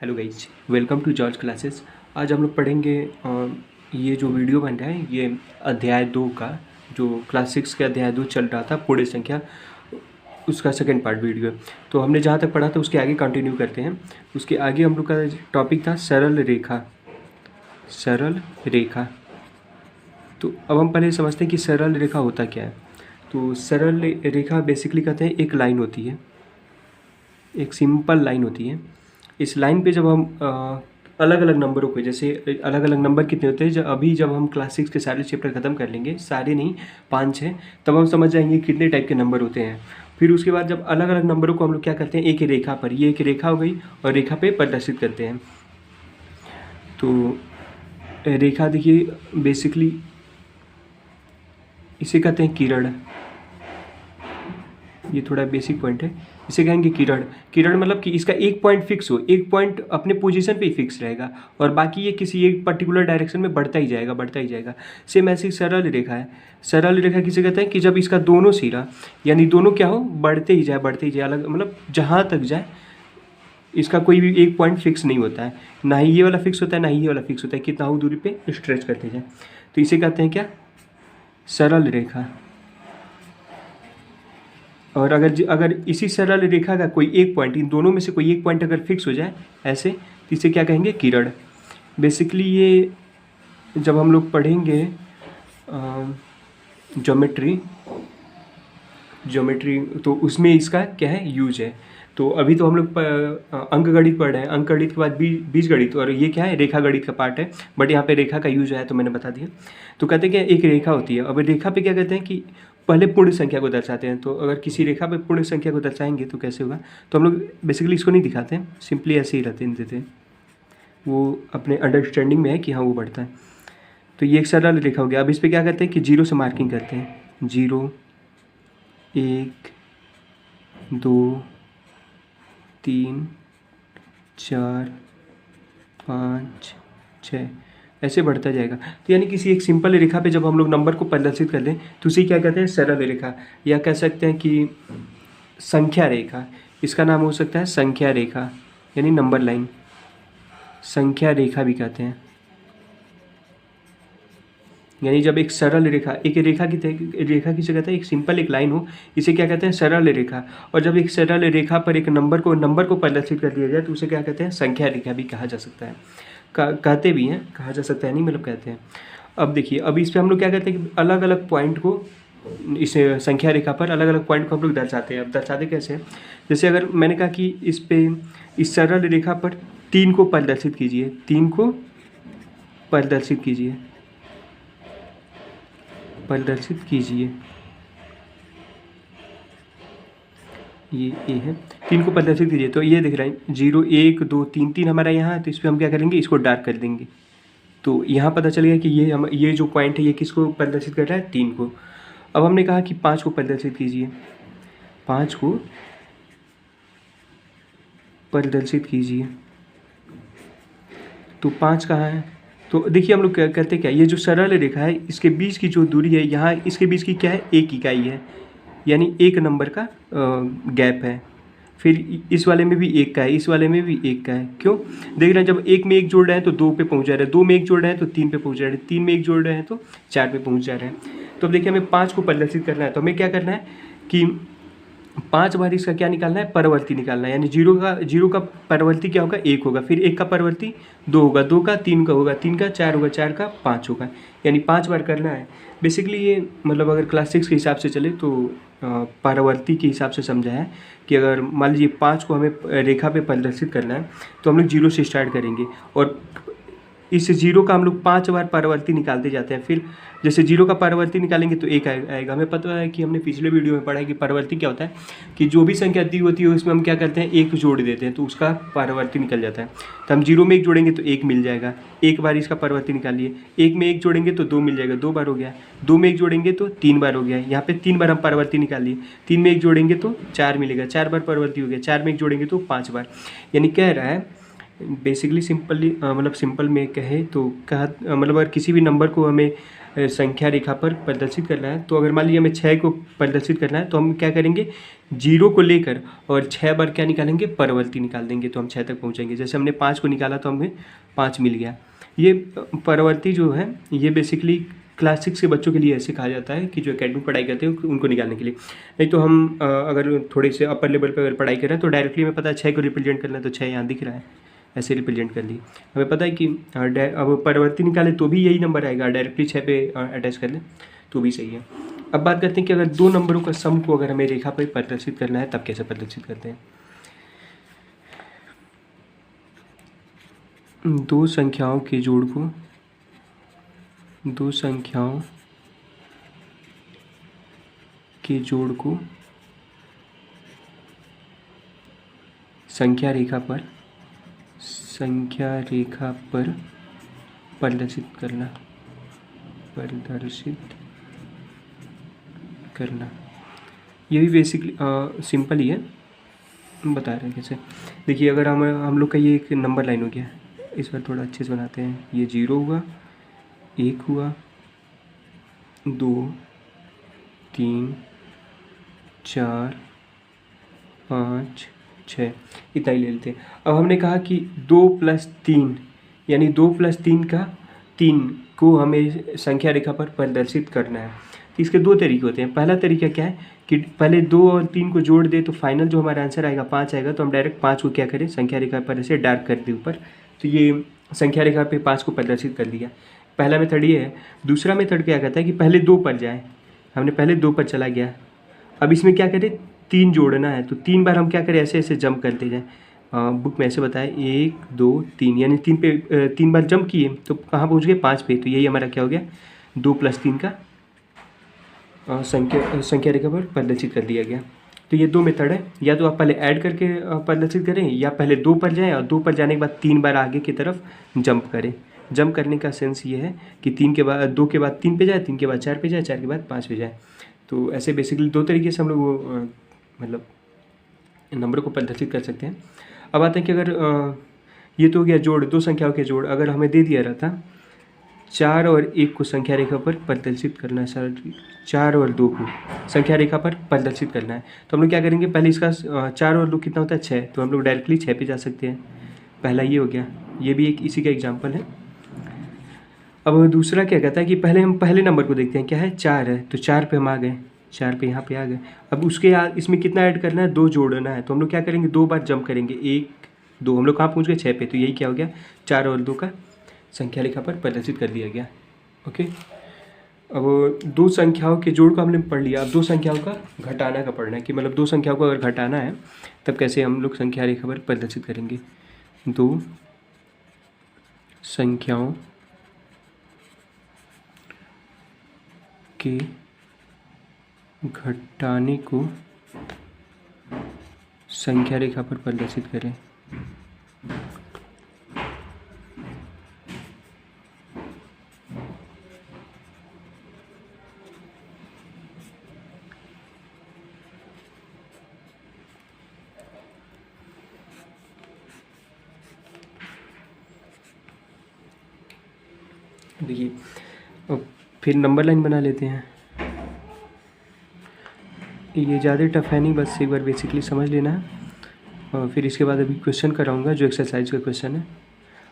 Hello guys, welcome to George classes. आज हम लोग पढ़ेंगे ये जो वीडियो बन रहा है ये अध्याय 2 का, जो क्लास 6 के अध्याय 2 चल रहा था पूर्ण संख्या, उसका सेकंड पार्ट वीडियो है। तो हमने जहाँ तक पढ़ा था उसके आगे कंटिन्यू करते हैं। उसके आगे हम लोग का टॉपिक था सरल रेखा। सरल रेखा, तो अब हम पहले समझते हैं कि सरल रेखा होता क्या है। तो सरल रेखा बेसिकली कहते हैं एक लाइन होती है, एक सिंपल लाइन होती है। इस लाइन पे जब हम अलग अलग नंबरों को, जैसे अलग अलग नंबर कितने होते हैं, जब हम क्लास 6 के सारे चैप्टर ख़त्म कर लेंगे, सारे नहीं 5-6, तब हम समझ जाएंगे कितने टाइप के नंबर होते हैं। फिर उसके बाद जब अलग अलग नंबरों को हम लोग क्या करते हैं, एक रेखा पर, ये एक रेखा हो गई और रेखा पे प्रदर्शित करते हैं। तो रेखा देखिए बेसिकली इसे कहते हैं किरण। ये थोड़ा बेसिक पॉइंट है, इसे कहेंगे किरण। किरण मतलब कि इसका एक पॉइंट फिक्स हो, एक पॉइंट अपने पोजीशन पे ही फिक्स रहेगा और बाकी ये किसी एक पर्टिकुलर डायरेक्शन में बढ़ता ही जाएगा, बढ़ता ही जाएगा। सेम ऐसी सरल रेखा है। सरल रेखा किसे कहते हैं कि जब इसका दोनों सिरा यानी दोनों क्या हो, बढ़ते ही जाए, बढ़ते ही जाए, अलग मतलब जहाँ तक जाए, इसका कोई भी एक पॉइंट फिक्स नहीं होता है। ना ही ये वाला फिक्स होता है, ना ही ये वाला फिक्स होता है, कितना हो दूरी पे स्ट्रेच करते जाए। तो इसे कहते हैं क्या, सरल रेखा। और अगर इसी सरल रेखा का कोई एक पॉइंट, इन दोनों में से कोई एक पॉइंट अगर फिक्स हो जाए ऐसे, तो इसे क्या कहेंगे, किरण। बेसिकली ये जब हम लोग पढ़ेंगे ज्योमेट्री तो उसमें इसका क्या है, यूज है। तो अभी तो हम लोग अंक गणित पढ़ रहे हैं, अंक गणित के बाद बीज गणित, और ये क्या है, रेखा गणित का पार्ट है, बट यहाँ पे रेखा का यूज है तो मैंने बता दिया। तो कहते हैं कि एक रेखा होती है। अब रेखा पे क्या कहते हैं कि पहले पूर्ण संख्या को दर्शाते हैं। तो अगर किसी रेखा पे पूर्ण संख्या को दर्शाएंगे तो कैसे होगा, तो हम लोग बेसिकली इसको नहीं दिखाते हैं, सिंपली ऐसे ही रहते देते हैं, वो अपने अंडरस्टैंडिंग में है कि हाँ वो बढ़ता है। तो ये एक सरल रेखा हो गया। अब इस पर क्या करते हैं कि जीरो से मार्किंग करते हैं, 0 1 2 3 4 5 6 ऐसे बढ़ता जाएगा। तो यानी किसी एक सिंपल रेखा पे जब हम लोग नंबर को प्रदर्शित कर दें तो उसे क्या कहते हैं, सरल रेखा, या कह सकते हैं कि संख्या रेखा। इसका नाम हो सकता है संख्या रेखा, यानी नंबर लाइन, संख्या रेखा भी कहते हैं। यानी जब एक सरल रेखा, एक रेखा किसे कहते हैं, एक सिंपल एक लाइन हो, इसे क्या कहते हैं, सरल रेखा। और जब एक सरल रेखा पर एक नंबर को प्रदर्शित कर दिया जाए तो उसे क्या कहते हैं, संख्या रेखा भी कहा जा सकता है। कहते भी हैं, कहा जा सकता है नहीं, मतलब कहते हैं। अब देखिए, अब इस पर हम लोग क्या कहते हैं कि अलग अलग पॉइंट को, इस संख्या रेखा पर अलग अलग पॉइंट को हम लोग दर्शाते हैं। अब दर्शाते कैसे, जैसे अगर मैंने कहा कि इस सरल रेखा पर 3 को प्रदर्शित कीजिए, 3 को प्रदर्शित कीजिए, प्रदर्शित कीजिए, ये ए है, 3 को प्रदर्शित कीजिए। तो ये दिख रहा है 0 1 2 3, 3 हमारा यहाँ है, तो इस पर हम क्या करेंगे, इसको डार्क कर देंगे। तो यहाँ पता चल गया कि ये जो पॉइंट है ये किसको प्रदर्शित कर रहा है, 3 को। अब हमने कहा कि 5 को प्रदर्शित कीजिए, 5 को प्रदर्शित कीजिए, तो 5 कहाँ है। तो देखिए हम लोग क्या करते क्या, ये जो सरल रेखा है इसके बीच की जो दूरी है, यहाँ इसके बीच की क्या है, 1 इकाई है, यानी 1 नंबर का गैप है। फिर इस वाले में भी 1 का है, इस वाले में भी 1 का है। क्यों, देख रहे हैं, जब 1 में 1 जोड़ रहे हैं तो 2 पे पहुंच जा रहे हैं, 2 में 1 जोड़ रहे हैं तो 3 पे पहुंच जा रहे हैं, 3 में 1 जोड़ रहे हैं तो 4 पे पहुंच जा रहे हैं। तो अब देखिए हमें 5 को प्रदर्शित करना है, तो हमें क्या करना है कि 5 बार इसका क्या निकालना है, परवर्ती निकालना है। यानी 0 का परवर्ती क्या होगा, 1 होगा, फिर 1 का परवर्ती 2 होगा, 2 का 3 का होगा, 3 का 4 होगा, 4 का 5 होगा, यानी 5 बार करना है। बेसिकली ये मतलब अगर क्लास 6 के हिसाब से चले तो परवर्ती के हिसाब से समझा है कि अगर मान लीजिए 5 को हमें रेखा पे प्रदर्शित करना है तो हम लोग 0 से स्टार्ट करेंगे और इस 0 का हम लोग 5 बार परवर्ती निकालते जाते हैं। फिर जैसे 0 का परवर्ती निकालेंगे तो 1 आएगा। हमें पता है कि हमने पिछले वीडियो में पढ़ा है कि परवर्ती क्या होता है, कि जो भी संख्या दी होती है उसमें हम क्या करते हैं, 1 जोड़ देते हैं तो उसका परवर्ती निकल जाता है। तो हम 0 में 1 जोड़ेंगे तो 1 मिल जाएगा, 1 बार इसका परवर्ती निकालिए। 1 में 1 जोड़ेंगे तो 2 मिल जाएगा, 2 बार हो गया। 2 में 1 जोड़ेंगे तो 3 बार हो गया, यहाँ पे 3 बार हम परवर्ती निकालिए। 3 में 1 जोड़ेंगे तो 4 मिलेगा, 4 बार परवर्ती हो गया। 4 में 1 जोड़ेंगे तो 5 बार। यानी कह रहा है बेसिकली सिंपली मतलब सिंपल में कहे तो कहा मतलब अगर किसी भी नंबर को हमें संख्या रेखा पर प्रदर्शित करना है, तो अगर मान लीजिए हमें 6 को प्रदर्शित करना है तो हम क्या करेंगे, 0 को लेकर और 6 बार क्या निकालेंगे, परवर्ती निकाल देंगे तो हम 6 तक पहुंचेंगे। जैसे हमने 5 को निकाला तो हमें 5 मिल गया। ये परवर्ती जो है ये बेसिकली क्लास 6 के बच्चों के लिए ऐसे कहा जाता है कि जो एकेडमिक पढ़ाई करते हैं उनको निकालने के लिए। नहीं तो हम अगर थोड़े से अपर लेवल पर अगर पढ़ाई कर रहे हैं तो डायरेक्टली हमें पता है 6 को रिप्रेजेंट करना है तो 6 यहाँ दिख रहा है, ऐसे रिप्रेजेंट कर लिए। हमें पता है कि अब परवर्ती निकाले तो भी यही नंबर आएगा, डायरेक्टली 6 पे अटैच कर लें तो भी सही है। अब बात करते हैं कि अगर दो नंबरों का सम को अगर हमें रेखा पर प्रदर्शित करना है तब कैसे प्रदर्शित करते हैं। दो संख्याओं के जोड़ को संख्या रेखा पर प्रदर्शित करना ये भी बेसिकली सिंपल ही है, बता रहे हैं कैसे। देखिए अगर हम लोग का ये एक नंबर लाइन हो गया, इस बार थोड़ा अच्छे से बनाते हैं। ये 0 हुआ, 1 हुआ, 2, 3, 4, 5, 6 इतना ही ले लेते हैं। अब हमने कहा कि 2 + 3 यानी 2 + 3 का 3 को हमें संख्या रेखा पर प्रदर्शित करना है। तो इसके दो तरीके होते हैं। पहला तरीका क्या है कि पहले 2 और 3 को जोड़ दे तो फाइनल जो हमारा आंसर आएगा 5 आएगा, तो हम डायरेक्ट 5 को क्या करें, संख्या रेखा पर ऐसे डार्क कर दें ऊपर, तो ये संख्या रेखा पे 5 को प्रदर्शित कर दिया। पहला मेथड ये है। दूसरा मेथड क्या कहता है कि पहले 2 पर जाए, हमने पहले 2 पर चला गया, अब इसमें क्या करें, 3 जोड़ना है, तो 3 बार हम क्या करें, ऐसे ऐसे जंप करते जाएँ। बुक में ऐसे बताया 1, 2, 3 यानी 3 बार जंप किए तो कहाँ पहुँच गए, 5 पे। तो यही हमारा क्या हो गया, 2 + 3 का संख्या रेखा पर प्रदर्शित कर दिया गया। तो ये दो मेथड है, या तो आप पहले ऐड करके प्रदर्शित करें या पहले 2 पर जाएं और 2 पर जाने के बाद 3 बार आगे की तरफ जंप करें। जंप करने का सेंस ये है कि 3 के बाद 2 के बाद 3 पे जाए, 3 के बाद 4 पे जाए, 4 के बाद 5 पे जाए। तो ऐसे बेसिकली दो तरीके से हम लोग मतलब नंबर को प्रदर्शित कर सकते हैं। अब आते हैं कि अगर ये तो हो गया जोड़, दो संख्याओं के जोड़। अगर हमें दे दिया रहता 4 और 1 को संख्या रेखा पर प्रदर्शित करना है, सर 4 और 2 को संख्या रेखा पर प्रदर्शित करना है, तो हम लोग क्या करेंगे, पहले इसका 4 और 2 कितना होता है, 6, तो हम लोग डायरेक्टली 6 पे जा सकते हैं। पहला ये हो गया, ये भी एक इसी का एग्जाम्पल है। अब दूसरा क्या कहता है कि पहले हम पहले नंबर को देखते हैं, क्या है, 4 है, तो 4 पे हम आ गए, 4 पे यहाँ पे आ गए। अब उसके इसमें कितना ऐड करना है, 2 जोड़ना है, तो हम लोग क्या करेंगे, 2 बार जंप करेंगे, 1, 2, हम लोग कहाँ पहुँच गए, 6 पे। तो यही क्या हो गया, 4 और 2 का संख्या रेखा पर प्रदर्शित कर दिया गया। ओके, अब दो संख्याओं के जोड़ को हमने पढ़ लिया। अब दो संख्याओं का घटाना का पढ़ना है कि मतलब दो संख्याओं को अगर घटाना है तब कैसे हम लोग संख्या रेखा पर प्रदर्शित करेंगे। दो संख्याओं के घटाने को संख्या रेखा पर प्रदर्शित करें। देखिए अब फिर नंबर लाइन बना लेते हैं। ये ज़्यादा टफ है नहीं, बस एक बार बेसिकली समझ लेना है और फिर इसके बाद अभी क्वेश्चन कराऊंगा जो एक्सरसाइज का क्वेश्चन है।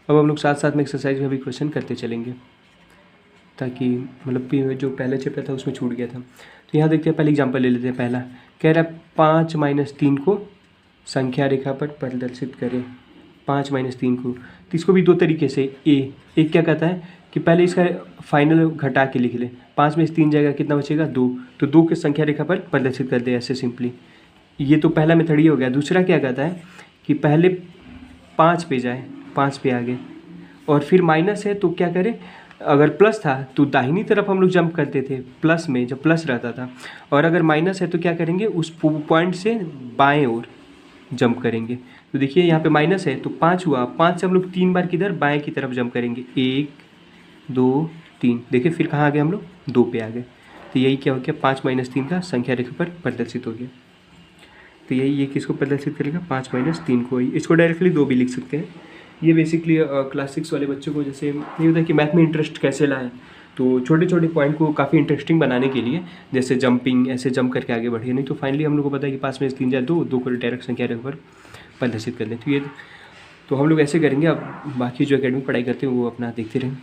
अब हम लोग साथ साथ में एक्सरसाइज का भी क्वेश्चन करते चलेंगे ताकि मतलब जो पहले चैप्टर था उसमें छूट गया था। तो यहाँ देखते हैं, पहले एग्जांपल ले लेते हैं। पहला कह रहा है 5 - 3 को संख्या रेखा पर प्रदर्शित करें। 5 - 3 को, तो इसको भी दो तरीके से। एक क्या कहता है कि पहले इसका फाइनल घटा के लिख ले, 5 में से 3 जाएगा, कितना बचेगा, 2, तो 2 के संख्या रेखा पर प्रदर्शित कर दे ऐसे सिंपली। ये तो पहला मेथड ये हो गया। दूसरा क्या कहता है कि पहले 5 पे जाए, 5 पे आगे, और फिर माइनस है तो क्या करें, अगर प्लस था तो दाहिनी तरफ हम लोग जंप करते थे प्लस में, जब प्लस रहता था, और अगर माइनस है तो क्या करेंगे, उस पॉइंट से बाएं ओर जंप करेंगे। तो देखिए यहाँ पे माइनस है तो 5 हुआ, 5 से हम लोग 3 बार किधर, बाएं की तरफ जंप करेंगे, 1, 2, 3। देखिए फिर कहाँ आ गए हम लोग, 2 पे आ गए। तो यही क्या हो गया, 5 - 3 का संख्या रेखा पर प्रदर्शित हो गया। तो यही ये किसको प्रदर्शित करेगा, 5 - 3 को ही। इसको डायरेक्टली 2 भी लिख सकते हैं ये बेसिकली क्लास 6 वाले बच्चों को जैसे ये होता है कि मैथ में इंटरेस्ट कैसे लाएं, तो छोटे छोटे पॉइंट को काफ़ी इंटरेस्टिंग बनाने के लिए जैसे जंपिंग, ऐसे जंप करके आगे बढ़े, नहीं तो फाइनली हम लोग को पता है कि पास में 3 या 2 को डायरेक्ट संख्या पर प्रदर्शित कर लें। तो ये तो हम लोग ऐसे करेंगे। अब बाकी जो एकेडमिक पढ़ाई करते हैं वो अपना देखते रहें।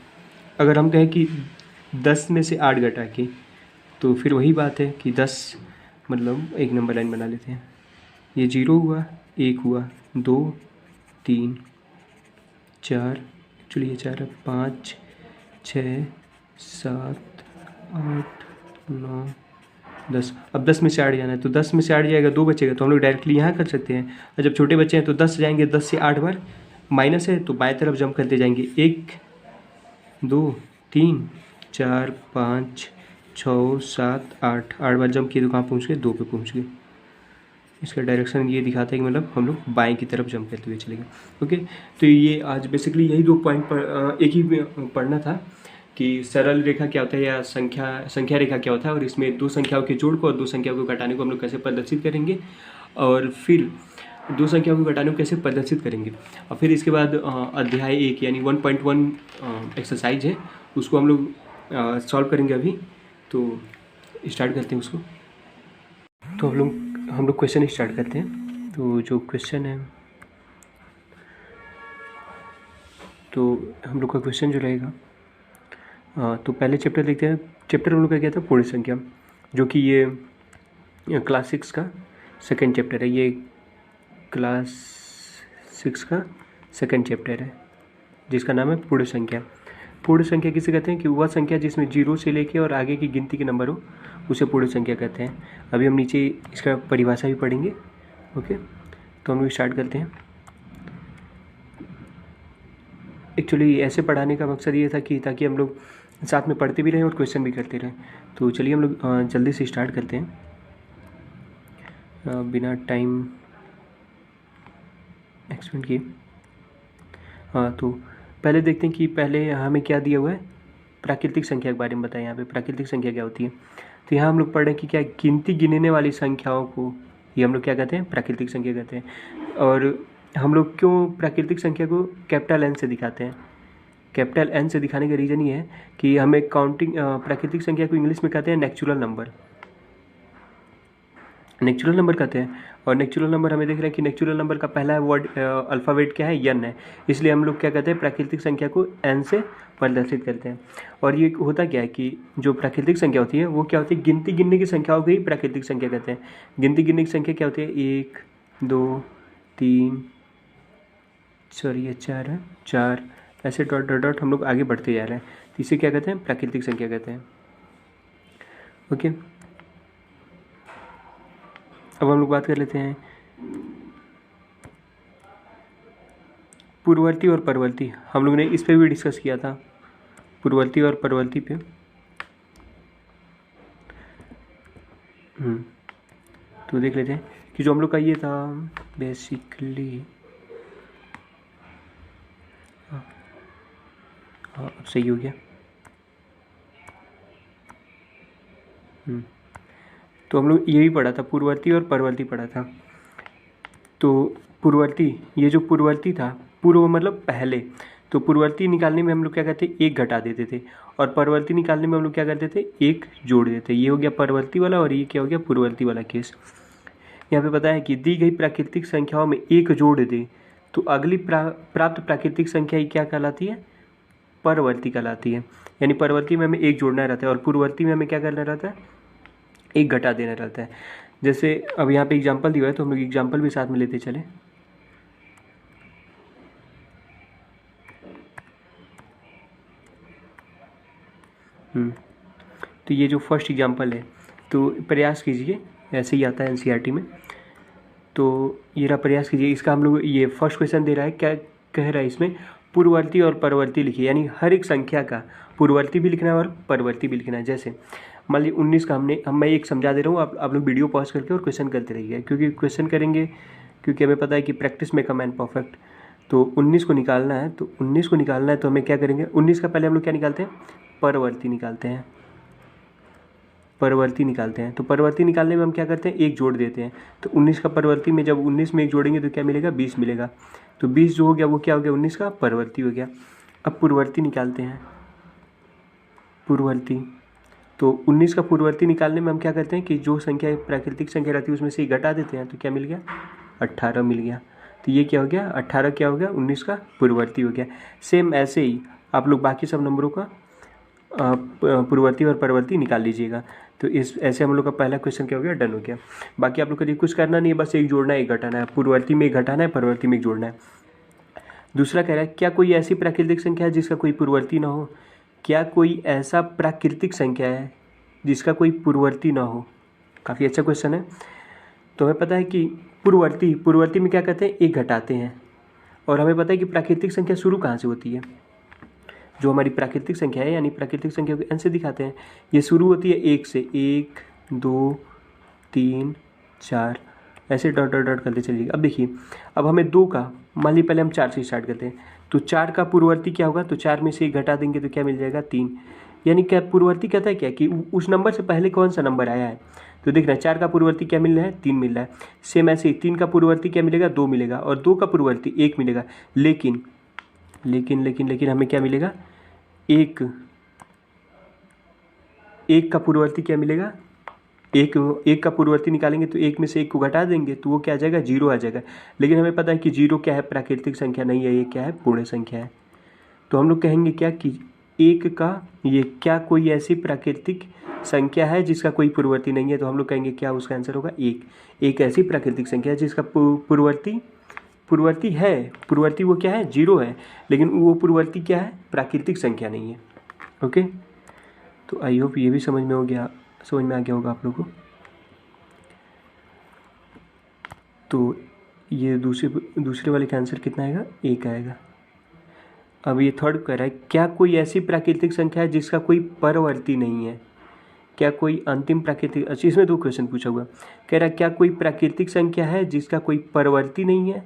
अगर हम कहें कि 10 में से 8 घटा के, तो फिर वही बात है कि 10 मतलब एक नंबर लाइन बना लेते हैं। ये 0 हुआ, 1 हुआ, 2, 3, 4, एक्चुअली ये 4 है, 5, 6, 7, 8, 9, 10। अब 10 में से 8 जाना है, तो 10 में से 8 जाएगा, 2 बचेगा, तो हम लोग डायरेक्टली यहाँ कर सकते हैं। और जब छोटे बच्चे हैं तो 10 जाएंगे, 10 से 8 बार माइनस है तो बाएं तरफ जंप करते जाएंगे। 1, 2, 3, 4, 5, 6, 7, 8 बार जंप किए तो कहाँ पहुँच गए, 2 पे पहुँच गए। इसका डायरेक्शन ये दिखाता है कि मतलब हम लोग बाएं की तरफ जंप करते हुए चलेंगे। ओके, तो ये आज बेसिकली यही 2 पॉइंट पर एक ही पढ़ना था कि सरल रेखा क्या होता है या संख्या रेखा क्या होता है, और इसमें 2 संख्याओं के जोड़ को और 2 संख्याओं को घटाने को हम लोग कैसे प्रदर्शित करेंगे, और फिर 2 संख्याओं को घटाने को कैसे प्रदर्शित करेंगे। और फिर इसके बाद अध्याय 1 यानी 1.1 एक्सरसाइज है, उसको हम लोग सॉल्व करेंगे अभी। तो स्टार्ट करते हैं उसको। तो हम लोग क्वेश्चन स्टार्ट करते हैं। तो जो क्वेश्चन है, तो हम लोग का क्वेश्चन जो रहेगा, तो पहले चैप्टर देखते हैं। चैप्टर हम लोग का क्या था, पूर्ण संख्या, जो कि ये क्लास 6 का सेकंड चैप्टर है। ये क्लास 6 का सेकंड चैप्टर है जिसका नाम है पूर्ण संख्या। पूर्ण संख्या किसे कहते हैं कि वह संख्या जिसमें 0 से लेके और आगे की गिनती के नंबर हो, उसे पूर्ण संख्या कहते हैं। अभी हम नीचे इसका परिभाषा भी पढ़ेंगे। ओके, तो हम लोग स्टार्ट करते हैं। एक्चुअली ऐसे पढ़ाने का मकसद ये था कि ताकि हम लोग साथ में पढ़ते भी रहें और क्वेश्चन भी करते रहें। तो चलिए हम लोग जल्दी से स्टार्ट करते हैं बिना टाइम एक्सपेंड किए। तो पहले देखते हैं कि पहले हमें क्या दिया हुआ है, प्राकृतिक संख्या के बारे में बताएं। यहाँ पे प्राकृतिक संख्या क्या होती है। तो यहाँ हम लोग पढ़ रहे हैं कि क्या गिनती गिनने वाली संख्याओं को ये हम लोग क्या कहते हैं, प्राकृतिक संख्या कहते हैं। और हम लोग क्यों प्राकृतिक संख्या को कैपिटल एन से दिखाते हैं। कैपिटल एन से दिखाने का रीज़न ये है कि हमें काउंटिंग प्राकृतिक संख्या को इंग्लिश में कहते हैं नेचुरल नंबर, नेचुरल नंबर कहते हैं। और नेचुरल नंबर हमें देख रहे हैं कि नेचुरल नंबर का पहला वर्ड अल्फ़ाबेट क्या है, एन है, इसलिए हम लोग क्या कहते हैं, प्राकृतिक संख्या को एन से प्रदर्शित करते हैं। और ये होता क्या है कि जो प्राकृतिक संख्या होती है वो क्या होती है, गिनती गिनने की संख्याओं को ही प्राकृतिक संख्या कहते हैं। गिनती गिनने की संख्या क्या होती है, 1, 2, 3, सॉरी ये 4 है, 4, ऐसे डॉट डॉट डॉट हम लोग आगे बढ़ते जा रहे हैं, तो इसे क्या कहते हैं, प्राकृतिक संख्या कहते हैं। ओके, अब हम लोग बात कर लेते हैं पूर्ववर्ती और परवर्ती। हम लोग ने इस पे भी डिस्कस किया था, पूर्ववर्ती और परवर्ती पे। तो देख लेते हैं कि जो हम लोग का ये था बेसिकली, हाँ सही हो गया। तो हम लोग ये भी पढ़ा था, पूर्ववर्ती और परवर्ती पढ़ा था। तो पूर्ववर्ती, ये जो पूर्ववर्ती था, पूर्व मतलब पहले, तो पूर्ववर्ती निकालने में हम लोग क्या करते, 1 घटा देते थे, और परवर्ती निकालने में हम लोग क्या करते थे, 1 जोड़ देते। ये हो गया परवर्ती वाला, और ये क्या हो गया, पूर्ववर्ती वाला केस। यहाँ पे पता है कि दी गई प्राकृतिक संख्याओं में 1 जोड़ दे तो अगली प्राप्त प्राकृतिक संख्या क्या कहलाती है, परवर्ती कहलाती है। यानी परवर्ती में हमें 1 जोड़ना रहता है और पूर्ववर्ती में हमें क्या करना रहता है, 1 घटा देना रहता है। जैसे अब यहाँ पे एग्जाम्पल दिया है तो हम लोग एग्जाम्पल भी साथ में लेते चले। तो ये जो फर्स्ट एग्जाम्पल है, तो प्रयास कीजिए, ऐसे ही आता है एनसीईआरटी में। तो ये रहा, प्रयास कीजिए। इसका हम लोग ये फर्स्ट क्वेश्चन दे रहा है, क्या कह रहा है इसमें, पूर्ववर्ती और परवर्ती लिखिए। यानी हर एक संख्या का पूर्ववर्ती भी लिखना है और परवर्ती भी लिखना है। जैसे मान लीजिए 19 का मैं एक समझा दे रहा हूँ, आप लोग वीडियो पॉज करके और क्वेश्चन करते रहिए, क्योंकि क्वेश्चन करेंगे, क्योंकि हमें पता है कि practice make a man perfect. तो 19 को निकालना है, तो 19 को निकालना है तो हमें क्या करेंगे, 19 का पहले हम लोग क्या निकालते हैं, परवर्ती निकालते हैं, परवर्ती निकालते हैं। तो परवर्ती निकालने में हम क्या करते हैं, 1 जोड़ देते हैं। तो 19 का परवर्ती में जब 19 में 1 जोड़ेंगे तो क्या मिलेगा, 20 मिलेगा। तो 20 जो हो गया वो क्या हो गया, 19 का परवर्ती हो गया। अब पूर्ववर्ती निकालते हैं, पूर्ववर्ती। तो 19 का पूर्ववर्ती निकालने में हम क्या करते हैं कि जो संख्या प्राकृतिक संख्या रहती है उसमें से ही घटा देते हैं, तो क्या मिल गया, 18 मिल गया। तो ये क्या हो गया, 18 क्या हो गया, 19 का पूर्ववर्ती हो गया। सेम ऐसे ही आप लोग बाकी सब नंबरों का पूर्ववर्ती और परवर्ती निकाल लीजिएगा। तो इस ऐसे हम लोग का पहला क्वेश्चन क्या हो गया, डन हो गया। बाकी आप लोग को ये कुछ करना नहीं है, बस एक जोड़ना है एक घटाना है, पूर्ववर्ती में एक घटाना है, परवर्ती में एक जोड़ना है। दूसरा कह रहा है क्या कोई ऐसी प्राकृतिक संख्या है जिसका कोई पूर्ववर्ती ना हो। क्या कोई ऐसा प्राकृतिक संख्या है जिसका कोई पूर्ववर्ती ना हो। काफ़ी अच्छा क्वेश्चन है। तो हमें पता है कि पूर्ववर्ती में क्या कहते हैं, एक घटाते हैं। और हमें पता है कि प्राकृतिक संख्या शुरू कहाँ से होती है, जो हमारी प्राकृतिक संख्या है, यानी प्राकृतिक संख्या को एन से दिखाते हैं, ये शुरू होती है 1 से। 1 2 3 4 ऐसे डॉट डॉट डॉट करते चलिएगा। अब देखिए, अब हमें 2 का, मान लीजिए पहले हम 4 से स्टार्ट करते हैं, तो 4 का पूर्ववर्ती क्या होगा, तो 4 में से एक घटा देंगे तो क्या मिल जाएगा, 3। यानी क्या पूर्ववर्ती कहता है क्या कि उस नंबर से पहले कौन सा नंबर आया है। तो देखना 4 का पूर्ववर्ती क्या मिल रहा है, 3 मिल रहा है। सेम ऐसे ही 3 का पूर्ववर्ती क्या मिलेगा, 2 मिलेगा, और 2 का पूर्ववर्ती 1 मिलेगा। लेकिन लेकिन लेकिन लेकिन हमें क्या मिलेगा, एक का पूर्ववर्ती क्या मिलेगा, एक का पूर्ववर्ती निकालेंगे तो एक में से एक को घटा देंगे तो वो क्या आ जाएगा, 0 आ जाएगा। लेकिन हमें पता है कि 0 क्या है, प्राकृतिक संख्या नहीं है, ये क्या है, पूर्ण संख्या है। तो हम लोग कहेंगे क्या कि एक का, ये क्या कोई ऐसी प्राकृतिक संख्या है जिसका कोई पूर्ववर्ती नहीं है। तो हम लोग कहेंगे क्या, उसका आंसर होगा एक ऐसी प्राकृतिक संख्या है जिसका पूर्ववर्ती है। पूर्ववर्ती वो क्या है, 0 है, लेकिन वो पूर्ववर्ती क्या है, प्राकृतिक संख्या नहीं है। ओके, तो आई होप ये भी समझ में आ गया होगा आप लोगों को। तो ये दूसरे वाले का आंसर कितना आएगा, 1 आएगा। अब ये थर्ड कह रहा है क्या कोई ऐसी प्राकृतिक संख्या है जिसका कोई परवर्ती नहीं है। क्या कोई अंतिम प्राकृतिक, अच्छा इसमें 2 क्वेश्चन पूछा हुआ। कह रहा है क्या कोई प्राकृतिक संख्या है जिसका कोई परवर्ती नहीं है,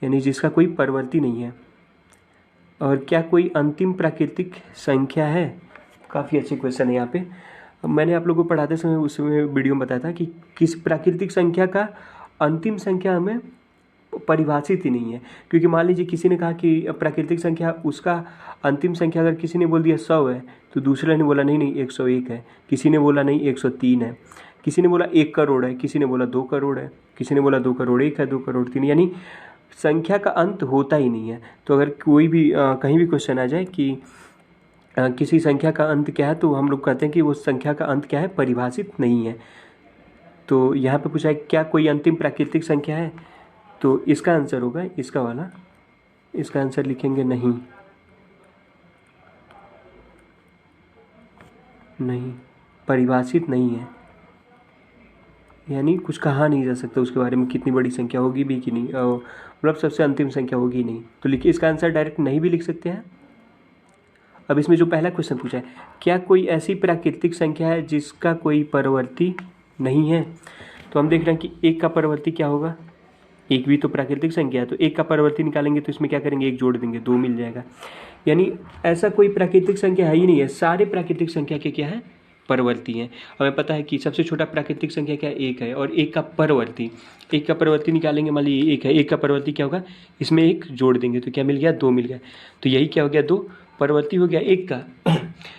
यानी जिसका कोई परवर्ती नहीं है। और क्या कोई अंतिम प्राकृतिक संख्या है। काफ़ी अच्छे क्वेश्चन है यहाँ पे। मैंने आप लोगों को पढ़ाते समय उसमें वीडियो में बताया था कि किस प्राकृतिक संख्या का अंतिम संख्या हमें परिभाषित ही नहीं है। क्योंकि मान लीजिए किसी ने कहा कि प्राकृतिक संख्या, उसका अंतिम संख्या अगर किसी ने बोल दिया 100 है, तो दूसरे ने बोला नहीं 101 है, किसी ने बोला नहीं 103 है, किसी ने बोला 1 करोड़ है, किसी ने बोला 2 करोड़ है, किसी ने बोला 2 करोड़ 1 है, 2 करोड़ 3, यानी संख्या का अंत होता ही नहीं है। तो अगर कोई भी कहीं भी क्वेश्चन आ जाए कि किसी संख्या का अंत क्या है, तो हम लोग कहते हैं कि वो संख्या का अंत क्या है, परिभाषित नहीं है। तो यहाँ पे पूछा है क्या कोई अंतिम प्राकृतिक संख्या है, तो इसका आंसर होगा इसका वाला, इसका आंसर लिखेंगे नहीं, परिभाषित नहीं है, यानी कुछ कहा नहीं जा सकता उसके बारे में कितनी बड़ी संख्या होगी भी कि नहीं, मतलब सबसे अंतिम संख्या होगी नहीं। तो लिखिए इसका आंसर डायरेक्ट नहीं भी लिख सकते हैं। अब इसमें जो पहला क्वेश्चन पूछा है क्या कोई ऐसी प्राकृतिक संख्या है जिसका कोई परवर्ती नहीं है, तो हम देख रहे हैं कि 1 का परवर्ती क्या होगा, 1 भी तो प्राकृतिक संख्या है, तो 1 का परवर्ती निकालेंगे तो इसमें क्या करेंगे, 1 जोड़ देंगे, 2 मिल जाएगा। यानी ऐसा कोई प्राकृतिक संख्या है ही नहीं है, सारे प्राकृतिक संख्या के क्या है, परवर्ती हैं। हमें पता है कि सबसे छोटा प्राकृतिक संख्या क्या है, 1 है, और 1 का परवर्ती निकालेंगे, मान लीजिए 1 है, 1 का परवर्ती क्या होगा, इसमें 1 जोड़ देंगे तो क्या मिल गया, 2 मिल गया। तो यही क्या हो गया, 2 परवर्ती हो गया 1 का।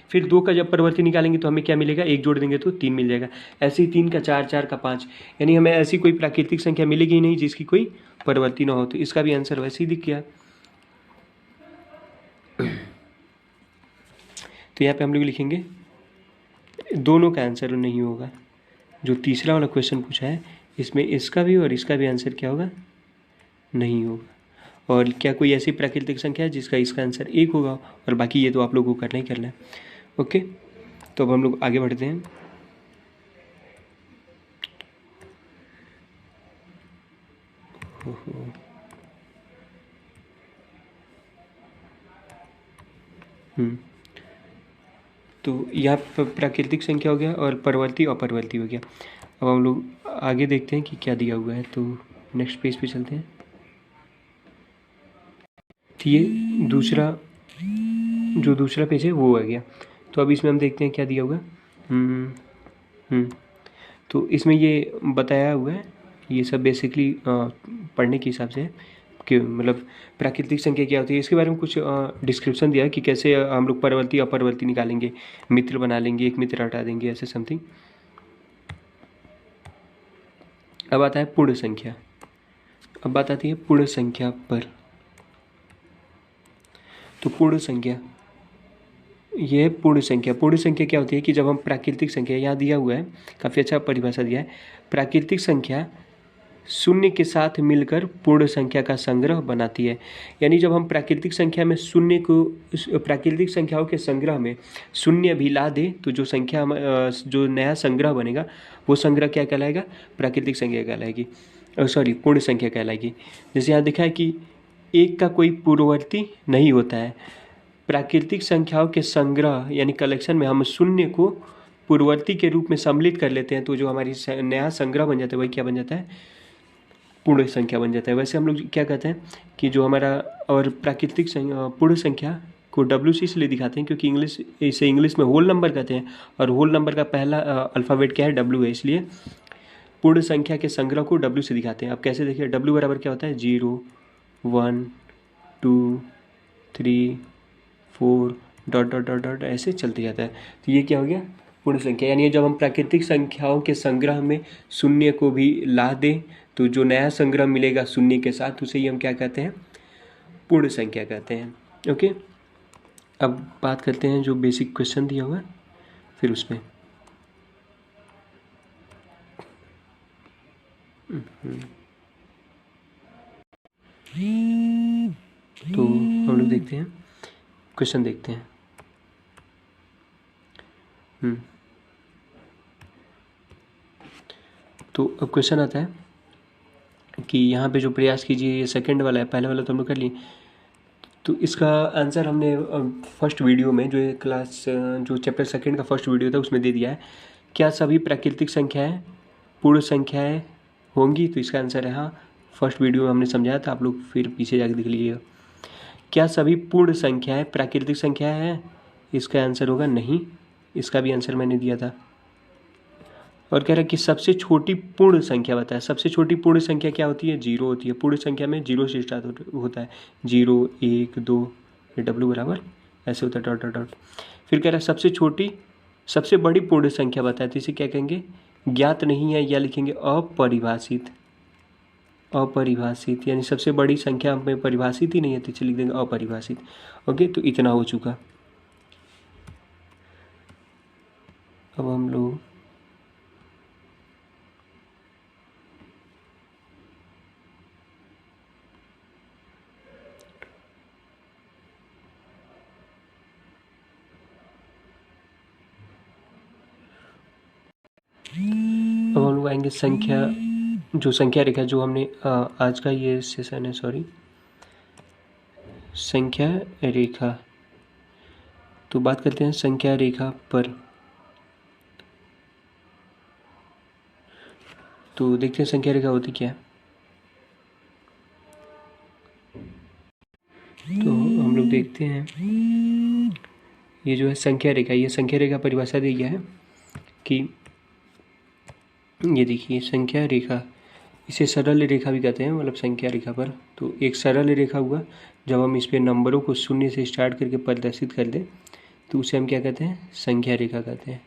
फिर 2 का जब परवर्ती निकालेंगे तो हमें क्या मिलेगा, 1 जोड़ देंगे तो 3 मिल जाएगा। ऐसे ही 3 का 4, 4 का 5, यानी हमें ऐसी कोई प्राकृतिक संख्या मिलेगी ही नहीं जिसकी कोई परवर्ती ना हो। तो इसका भी आंसर वैसे ही दिख गया। तो यहाँ पे हम लोग लिखेंगे दोनों का आंसर नहीं होगा। जो तीसरा वाला क्वेश्चन पूछा है इसमें इसका भी और इसका भी आंसर क्या होगा, नहीं होगा। और क्या कोई ऐसी प्राकृतिक संख्या है जिसका इसका आंसर 1 होगा, और बाकी ये तो आप लोगों को करना ही करना है। ओके, तो अब हम लोग आगे बढ़ते हैं। तो यहाँ पर प्राकृतिक संख्या हो गया और परवर्ती अपरवर्ती हो गया। अब हम लोग आगे देखते हैं कि क्या दिया हुआ है। तो नेक्स्ट पेज पे चलते हैं। तो ये दूसरा पेज है वो आ गया। तो अब इसमें हम देखते हैं क्या दिया हुआ है। तो इसमें ये बताया हुआ है, ये सब बेसिकली पढ़ने के हिसाब से है। कि मतलब प्राकृतिक संख्या क्या होती है, इसके बारे में कुछ डिस्क्रिप्शन दिया है कि कैसे हम लोग परवर्ती अपरवर्ती निकालेंगे, मित्र बना लेंगे, एक मित्र हटा देंगे, ऐसे समथिंग। अब आता है पूर्ण संख्या। अब बात आती है पूर्ण संख्या पर। तो पूर्ण संख्या, ये है पूर्ण संख्या। पूर्ण संख्या क्या होती है कि जब हम प्राकृतिक संख्या, यहाँ दिया हुआ है, काफ़ी अच्छा परिभाषा दिया है, प्राकृतिक संख्या शून्य के साथ मिलकर पूर्ण संख्या का संग्रह बनाती है। यानी जब हम प्राकृतिक संख्या में शून्य को, प्राकृतिक संख्याओं के संग्रह में शून्य भी ला दें तो जो संख्या जो नया संग्रह बनेगा वो संग्रह क्या कहलाएगा, प्राकृतिक संख्या कहलाएगी, सॉरी पूर्ण संख्या कहलाएगी। जैसे यहाँ देखा है कि एक का कोई पूर्ववर्ती नहीं होता है। प्राकृतिक संख्याओं के संग्रह यानी कलेक्शन में हम शून्य को पूर्ववर्ती के रूप में सम्मिलित कर लेते हैं तो जो हमारी नया संग्रह बन जाता है वही क्या बन जाता है, पूर्ण संख्या बन जाता है। वैसे हम लोग क्या कहते हैं कि जो हमारा, और प्राकृतिक पूर्ण संख्या को डब्ल्यू सी इसलिए दिखाते हैं क्योंकि इसे इंग्लिश में होल नंबर कहते हैं और होल नंबर का पहला अल्फ़ाबेट क्या है, डब्ल्यू है, इसलिए पूर्ण संख्या के संग्रह को डब्ल्यू से दिखाते हैं। अब कैसे देखिए, डब्ल्यू बराबर क्या होता है, 0 1 2 3 4 डॉट डॉट डॉट डॉट ऐसे चलते जाता है। तो ये क्या हो गया, पूर्ण संख्या। यानी जब हम प्राकृतिक संख्याओं के संग्रह में शून्य को भी ला दें तो जो नया संग्रह मिलेगा शून्य के साथ उसे ही हम क्या कहते हैं, पूर्ण संख्या कहते हैं। ओके, अब बात करते हैं जो बेसिक क्वेश्चन दिया हुआ है फिर उसमें। तो हम लोग देखते हैं, क्वेश्चन देखते हैं। तो अब क्वेश्चन आता है कि यहाँ पे जो प्रयास कीजिए, ये सेकंड वाला है, पहले वाला तो हम लोग कर लिए। तो इसका आंसर हमने फर्स्ट वीडियो में, जो क्लास जो चैप्टर सेकंड का फर्स्ट वीडियो था उसमें दे दिया है। क्या सभी प्राकृतिक संख्याएं पूर्ण संख्याएं होंगी? तो इसका आंसर है हाँ। फर्स्ट वीडियो में हमने समझाया था, आप लोग फिर पीछे जाके देख लीजिएगा। क्या सभी पूर्ण संख्याएं प्राकृतिक संख्याएं हैं? इसका आंसर होगा नहीं, इसका भी आंसर मैंने दिया था। और कह रहा है कि सबसे छोटी पूर्ण संख्या बताए। सबसे छोटी पूर्ण संख्या क्या होती है, 0 होती है। पूर्ण संख्या में 0 से स्टार्ट होता है, 0 1 2, डब्ल्यू बराबर ऐसे होता है डॉट डॉट डॉट। फिर कह रहा है सबसे छोटी, सबसे बड़ी पूर्ण संख्या बताए, तो इसे क्या कहेंगे, ज्ञात नहीं है, या लिखेंगे अपरिभाषित। अपरिभाषित यानी सबसे बड़ी संख्या में परिभाषित ही नहीं है तो इसे लिख देंगे अपरिभाषित। ओके, तो इतना हो चुका। अब हम लोग आएंगे संख्या, जो संख्या रेखा, जो हमने आज का ये सेशन है, सॉरी, संख्या रेखा। तो बात करते हैं संख्या रेखा पर। तो देखते हैं संख्या रेखा होती क्या है। तो हम लोग देखते हैं, ये जो है संख्या रेखा, ये संख्या रेखा परिभाषा दी गया है कि ये देखिए संख्या रेखा, इसे सरल रेखा भी कहते हैं, मतलब संख्या रेखा पर। तो एक सरल रेखा हुआ जब हम इस पे नंबरों को शून्य से स्टार्ट करके प्रदर्शित कर दें तो उसे हम क्या कहते हैं, संख्या रेखा कहते हैं।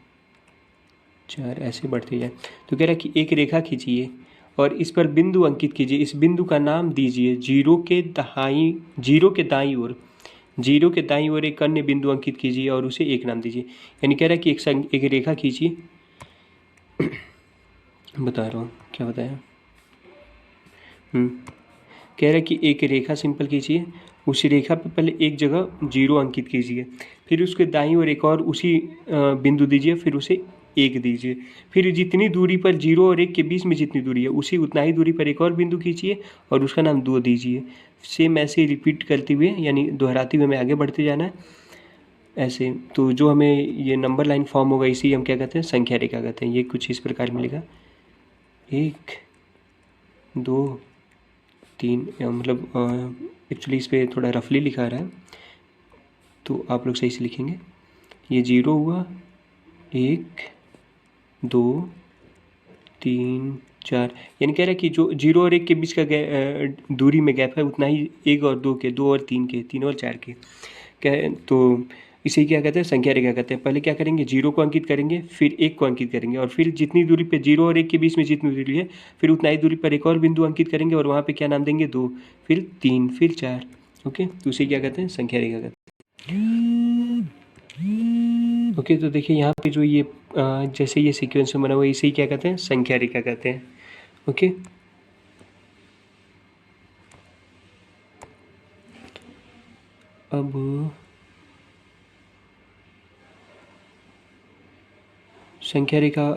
4 ऐसे बढ़ते जाए। तो कह रहा है कि एक रेखा खींचिए और इस पर बिंदु अंकित कीजिए। इस बिंदु का नाम दीजिए जीरो के दाईं ओर, जीरो के दाईं ओर एक अन्य बिंदु अंकित कीजिए और उसे एक नाम दीजिए। यानी कह रहा है कि एक रेखा खींचिए, बता रहा हूँ क्या बताया। कह रहा है कि एक रेखा सिंपल खींचिए, उस रेखा पे पहले एक जगह 0 अंकित कीजिए, फिर उसके दाईं ओर एक और उसी बिंदु दीजिए, फिर उसे 1 दीजिए। फिर जितनी दूरी पर 0 और 1 के बीच में जितनी दूरी है उसी उतना ही दूरी पर एक और बिंदु खींचिए और उसका नाम 2 दीजिए। सेम ऐसे रिपीट करते हुए, यानी दोहराते हुए हमें आगे बढ़ते जाना है ऐसे। तो जो हमें ये नंबर लाइन फॉर्म होगा इसी हम क्या कहते हैं, संख्या रेखा कहते हैं। ये कुछ इस प्रकार मिलेगा, 1 2 3, मतलब एक्चुअली इस पर थोड़ा रफली लिखा रहा है तो आप लोग सही से लिखेंगे। ये 0 हुआ, 1 2 3 4, यानी कह रहा है कि जो 0 और 1 के बीच का दूरी में गैप है उतना ही 1 और 2 के, 2 और 3 के, 3 और 4 के क्या, तो इसे क्या कहते हैं, संख्या रेखा कहते हैं। पहले क्या करेंगे, 0 को अंकित करेंगे, फिर 1 को अंकित करेंगे, और फिर जितनी दूरी पे 0 और 1 के बीच में जितनी दूरी है फिर उतना ही दूरी पर एक और बिंदु अंकित करेंगे और वहाँ पे क्या नाम देंगे, 2, फिर 3, फिर 4। ओके, तो उसे क्या कहते हैं, संख्या रेखा कहते हैं। ओके, तो देखिए यहाँ पे जो ये जैसे ये सीक्वेंस में बना हुआ है इसे ही क्या कहते हैं, संख्या रेखा कहते हैं। ओके, अब संख्या रेखा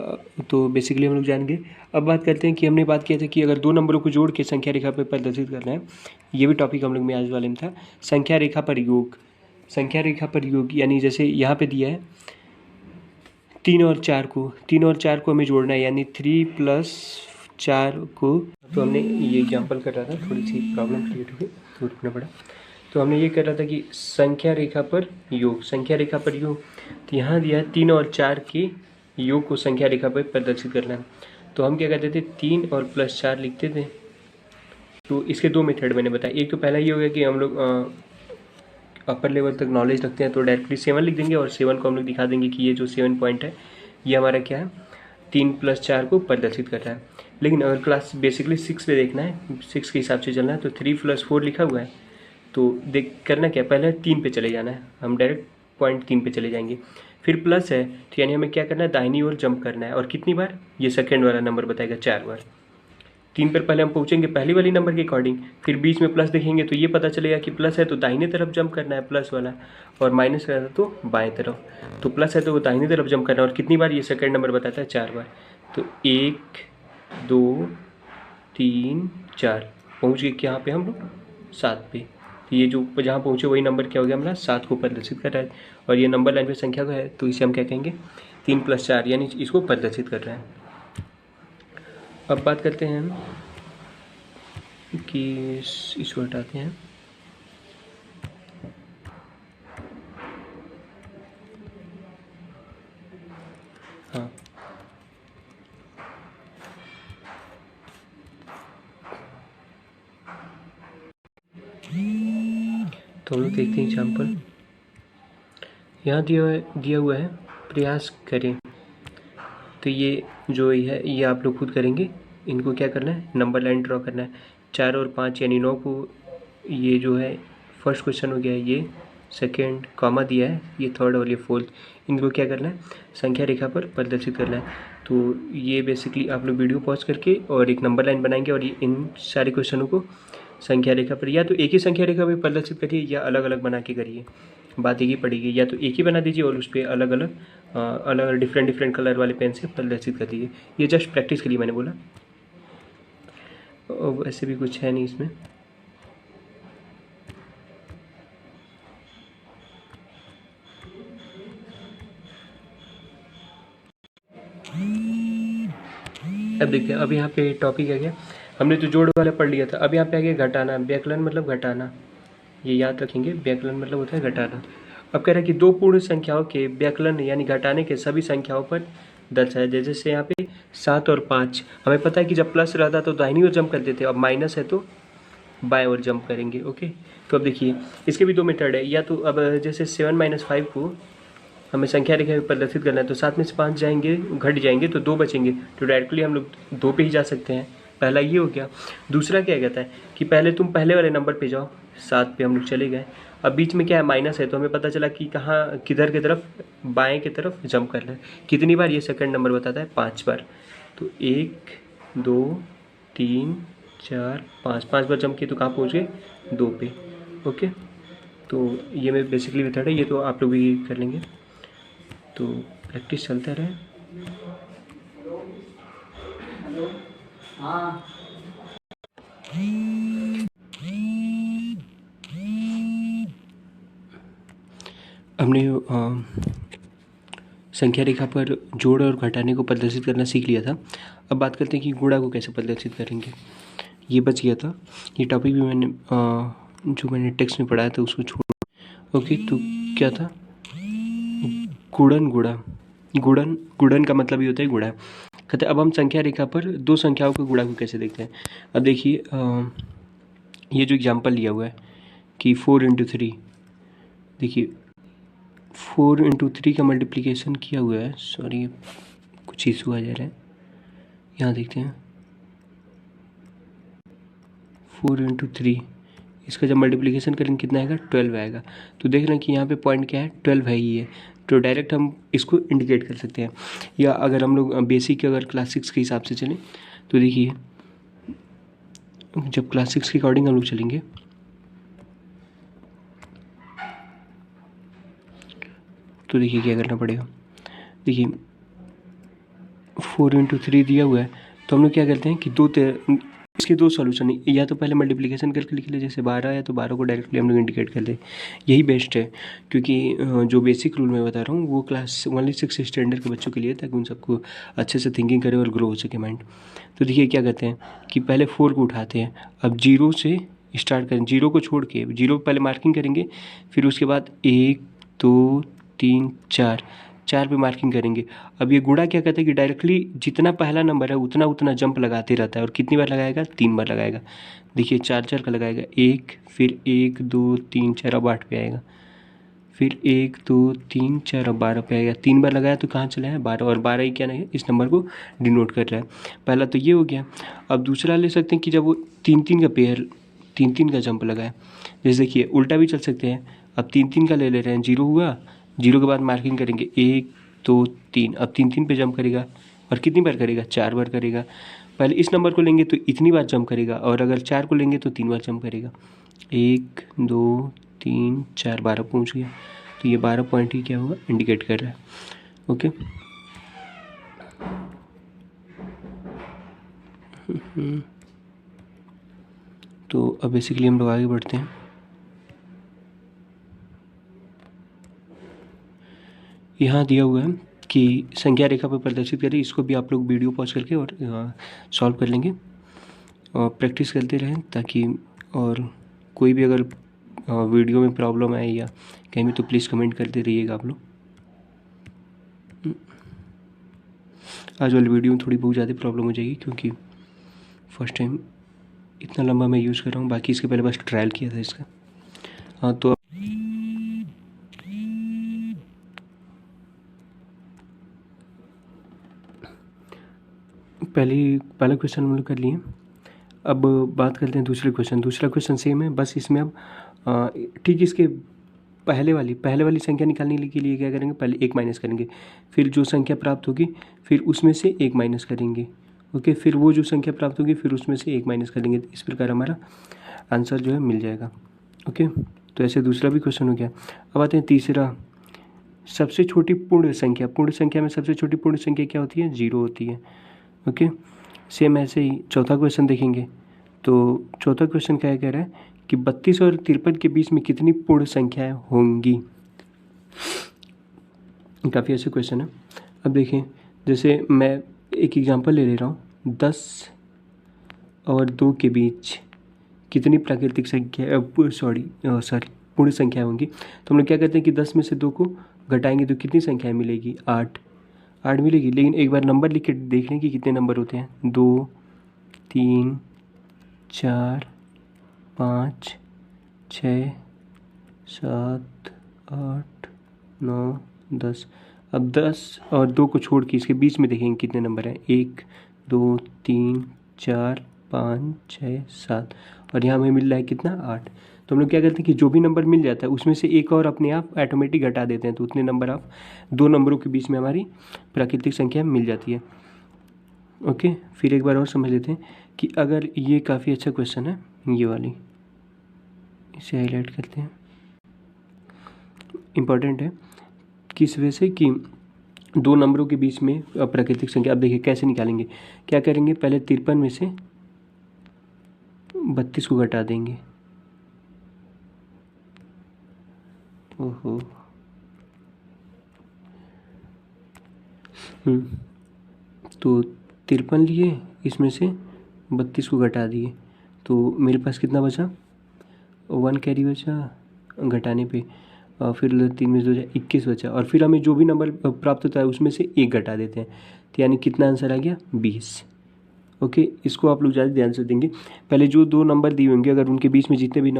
तो बेसिकली हम लोग जानेंगे। अब बात करते हैं कि हमने बात किया था कि अगर दो नंबरों को जोड़ के संख्या रेखा पर प्रदर्शित करना है, ये भी टॉपिक हम लोग में आज वाले में था। संख्या रेखा पर योग, संख्या रेखा पर योग यानी जैसे यहाँ पे दिया है 3 और 4 को हमें जोड़ना है, यानी 3 + 4 को, तो हमने ये एग्जाम्पल कर रहा था, थोड़ी सी प्रॉब्लम क्रिएट हो गई तो रुकना पड़ा। तो हमने ये कर रहा था कि संख्या रेखा पर योग, संख्या रेखा पर योग, तो यहाँ दिया है 3 और 4 के योग को संख्या रेखा पर प्रदर्शित करना है। तो हम क्या करते थे, 3 और +4 लिखते थे। तो इसके दो मेथड मैंने बताया। एक तो पहला ये हो गया कि हम लोग अपर लेवल तक नॉलेज रखते हैं तो डायरेक्टली 7 लिख देंगे और 7 को हम लोग दिखा देंगे कि ये जो 7 पॉइंट है ये हमारा क्या है, 3 + 4 को प्रदर्शित कर रहा है। लेकिन अगर क्लास बेसिकली 6 पे देखना है, 6 के हिसाब से चलना है, तो 3 + 4 लिखा हुआ है, तो देख करना क्या, पहले 3 पे चले जाना है, हम डायरेक्ट पॉइंट 3 पे चले जाएंगे। फिर प्लस है तो यानी हमें क्या करना है, दाहिनी ओर जंप करना है, और कितनी बार, ये सेकंड वाला नंबर बताएगा, 4 बार। 3 पर पहले हम पहुंचेंगे पहली वाली नंबर के अकॉर्डिंग, फिर बीच में प्लस देखेंगे तो ये पता चलेगा कि प्लस है तो दाहिने तरफ जंप करना है प्लस वाला, और माइनस है तो बाएं तरफ। तो प्लस है तो वो दाहिने तरफ जंप करना है, और कितनी बार, ये सेकंड नंबर बताता है, 4 बार। तो 1 2 3 4 पहुँच गए यहाँ पे हम लोग 7 पे। तो ये जो जहाँ पहुँचे वही नंबर क्या हो गया हमारा, 7 को प्रदर्शित कर रहा है, और ये नंबर लाइन पे संख्या का है तो इसे हम क्या कहेंगे, 3 + 4, यानी इसको प्रदर्शित कर रहा है। अब बात करते हैं हम कि इसको हटाते हैं। हाँ, तो हम लोग देखते हैं एग्जाम्पल। यहाँ दिया हुआ है प्रयास करें, तो ये जो है ये आप लोग खुद करेंगे। इनको क्या करना है, नंबर लाइन ड्रॉ करना है, 4 और 5 यानी 9 को, ये जो है फर्स्ट क्वेश्चन हो गया, ये सेकंड कॉमा दिया है, ये थर्ड और ये फोर्थ, इनको क्या करना है, संख्या रेखा पर प्रदर्शित करना है। तो ये बेसिकली आप लोग वीडियो पॉज करके और एक नंबर लाइन बनाएंगे और ये इन सारे क्वेश्चनों को संख्या रेखा पर, या तो एक ही संख्या रेखा पर प्रदर्शित करिए या अलग अलग बना के करिए, बात एक ही पड़ेगी। या तो एक ही बना दीजिए और उस पर अलग अलग डिफरेंट कलर वाले पेन से प्रदर्शित कर दीजिए। ये जस्ट प्रैक्टिस के लिए मैंने बोला, और ऐसे भी कुछ है नहीं इसमें। अब देखते हैं, अब यहाँ पे टॉपिक आ गया, हमने तो जोड़ वाला पढ़ लिया था, अब यहाँ पे आ गया घटाना। व्याकलन मतलब घटाना, ये याद रखेंगे, व्याकलन मतलब होता है घटाना। अब कह रहा है कि दो पूर्ण संख्याओं के व्याकलन यानी घटाने के सभी संख्याओं पर दर्शाया जाए। जैसे यहाँ पे 7 और 5, हमें पता है कि जब प्लस रहता तो दाहिनी ओर जंप करते थे, अब माइनस है तो बाएं ओर जंप करेंगे। ओके, तो अब देखिए इसके भी दो मेथड है, या तो अब जैसे 7 - 5 को हमें संख्या रेखा में प्रदर्शित करना है, तो 7 में से 5 जाएंगे, घट जाएंगे तो 2 बचेंगे, तो डायरेक्टली हम लोग 2 पे ही जा सकते हैं। पहला ये हो गया। दूसरा क्या कहता है कि पहले तुम पहले वाले नंबर पे जाओ, 7 पे हम लोग चले गए, अब बीच में क्या है, माइनस है, तो हमें पता चला कि कहाँ, किधर की तरफ, बाएं की तरफ जंप करना है। कितनी बार, ये सेकंड नंबर बताता है 5 बार। तो 1 2 3 4 5 बार जंप किए तो कहाँ पहुँच गए, 2 पे। ओके, तो ये मैं बेसिकली मेथड है, ये तो आप लोग भी कर लेंगे, तो प्रैक्टिस चलता रहे। हमने संख्या रेखा पर जोड़ और घटाने को प्रदर्शित करना सीख लिया था। अब बात करते हैं कि गुणा को कैसे प्रदर्शित करेंगे। ये बच गया था, ये टॉपिक भी मैंने जो मैंने टेक्स्ट में पढ़ाया था उसको छोड़। ओके, तो क्या था, गुणन गुणा, गुणन का मतलब ये होता है गुणा। कहते हैं अब हम संख्या रेखा पर दो संख्याओं के गुणा को कैसे देखते हैं। अब देखिए ये जो एग्जाम्पल लिया हुआ है कि 4 × 3, देखिए 4 × 3 का मल्टीप्लिकेशन किया हुआ है, सॉरी कुछ इशू आ जा रहा है, यहाँ देखते हैं 4 × 3 इसका जब मल्टीप्लिकेशन करेंगे कितना आएगा, 12 आएगा। तो देख रहे हैं कि यहाँ पे पॉइंट क्या है, 12 है ही है, तो डायरेक्ट हम इसको इंडिकेट कर सकते हैं। या अगर हम लोग बेसिक अगर क्लास 6 के हिसाब से चलें तो देखिए जब क्लास 6 के अकॉर्डिंग हम लोग चलेंगे तो देखिए क्या करना पड़ेगा। देखिए 4 × 3 दिया हुआ है, तो हम लोग क्या करते हैं कि इसके दो सॉल्यूशन है, या तो पहले मल्टीप्लिकेशन करके लिख ले, जैसे 12 है तो 12 को डायरेक्टली हम लोग इंडिकेट कर दें, यही बेस्ट है। क्योंकि जो बेसिक रूल मैं बता रहा हूँ वो क्लास 6 स्टैंडर्ड के बच्चों के लिए, ताकि उन सबको अच्छे से थिंकिंग करे और ग्रो हो सके माइंड। तो देखिए क्या करते हैं कि पहले 4 को उठाते हैं, अब 0 से स्टार्ट करें, 0 को छोड़ के 0 पहले मार्किंग करेंगे, फिर उसके बाद 1 2 3 4 पे मार्किंग करेंगे। अब ये गुणा क्या कहते हैं कि डायरेक्टली जितना पहला नंबर है उतना उतना जंप लगाते रहता है, और कितनी बार लगाएगा, 3 बार लगाएगा। देखिए 4 का लगाएगा, 1 फिर 1 2 3 4 अब 8 पे आएगा, फिर 1 2 3 4 अब 12 पे आएगा। 3 बार लगाया तो कहाँ चला है, 12, और 12 ही क्या नहीं है, इस नंबर को डिनोट कर रहा है। पहला तो ये हो गया। अब दूसरा ले सकते हैं कि जब वो 3 का पेयर 3 का जंप लगाए, जैसे देखिए उल्टा भी चल सकते हैं। अब 3 का ले ले रहे हैं, 0 हुआ, 0 के बाद मार्किंग करेंगे 1 2 3, अब 3 पे जंप करेगा, और कितनी बार करेगा, 4 बार करेगा। पहले इस नंबर को लेंगे तो इतनी बार जंप करेगा, और अगर 4 को लेंगे तो 3 बार जंप करेगा, 1 2 3 4 12 पहुँच गया। तो ये 12 पॉइंट ही क्या हुआ, इंडिकेट कर रहा है। ओके तो अब बेसिकली हम लोग आगे बढ़ते हैं। यहाँ दिया हुआ है कि संख्या रेखा पर प्रदर्शित करें, इसको भी आप लोग वीडियो पॉज करके और सॉल्व कर लेंगे, और प्रैक्टिस करते रहें, ताकि और कोई भी अगर वीडियो में प्रॉब्लम आए या कहीं भी तो प्लीज़ कमेंट करते रहिएगा आप लोग। आज वाली वीडियो में थोड़ी बहुत ज़्यादा प्रॉब्लम हो जाएगी, क्योंकि फर्स्ट टाइम इतना लंबा मैं यूज़ कर रहा हूँ, बाकी इसके पहले बस ट्रायल किया था इसका। हाँ तो पहला क्वेश्चन हम लोग कर लिए। अब बात करते हैं दूसरा क्वेश्चन सेम है, बस इसमें अब ठीक इसके पहले वाली संख्या निकालने के लिए क्या करेंगे, पहले 1 माइनस करेंगे, फिर जो संख्या प्राप्त होगी फिर उसमें से 1 माइनस करेंगे। ओके, फिर वो जो संख्या प्राप्त होगी फिर उसमें से 1 माइनस करेंगे। इस प्रकार हमारा आंसर जो है मिल जाएगा। ओके, तो ऐसे दूसरा भी क्वेश्चन हो गया। अब आते हैं तीसरा, सबसे छोटी पूर्ण संख्या में सबसे छोटी पूर्ण संख्या क्या होती है, 0 होती है। ओके, सेम ऐसे ही चौथा क्वेश्चन देखेंगे। तो चौथा क्वेश्चन क्या कह रहा है कि 32 और 53 के बीच में कितनी पूर्ण संख्याएं होंगी। काफ़ी अच्छे क्वेश्चन है। अब देखिए, जैसे मैं एक एग्जांपल ले रहा हूँ, 10 और 2 के बीच कितनी प्राकृतिक संख्या पूर्ण संख्या होंगी। तो हम लोग क्या करते हैं कि 10 में से 2 को घटाएंगे तो कितनी संख्या मिलेगी, 8 मिलेगी। लेकिन एक बार नंबर लिख के देख लें कि कितने नंबर होते हैं, 2 3 4 5 6 7 8 9 10। अब 10 और 2 को छोड़ के इसके बीच में देखेंगे कितने नंबर हैं, 1 2 3 4 5 6 7, और यहाँ हमें मिल रहा है कितना, 8। तो हम लोग क्या करते हैं कि जो भी नंबर मिल जाता है उसमें से एक और अपने आप ऑटोमेटिक घटा देते हैं, तो उतने नंबर आप 2 नंबरों के बीच में हमारी प्राकृतिक संख्या मिल जाती है। ओके, फिर एक बार और समझ लेते हैं कि अगर ये काफ़ी अच्छा क्वेश्चन है, ये वाली इसे हाईलाइट करते हैं, इम्पॉर्टेंट है, किस वजह से कि 2 नंबरों के बीच में प्राकृतिक संख्या। अब देखिए कैसे निकालेंगे, क्या करेंगे, पहले 53 में से 32 को घटा देंगे। ओहो, तो 53 लिए, इसमें से 32 को घटा दिए, तो मेरे पास कितना बचा, 1 कैरी बचा घटाने पे, फिर उधर 3 में से 2 जाए 21 बचा, और फिर हमें जो भी नंबर प्राप्त होता है उसमें से 1 घटा देते हैं, तो यानी कितना आंसर आ गया 20। ओके, इसको आप लोग ज़्यादा ध्यान से देंगे। पहले जो 2 नंबर दिए होंगे अगर उनके बीच में जितने भी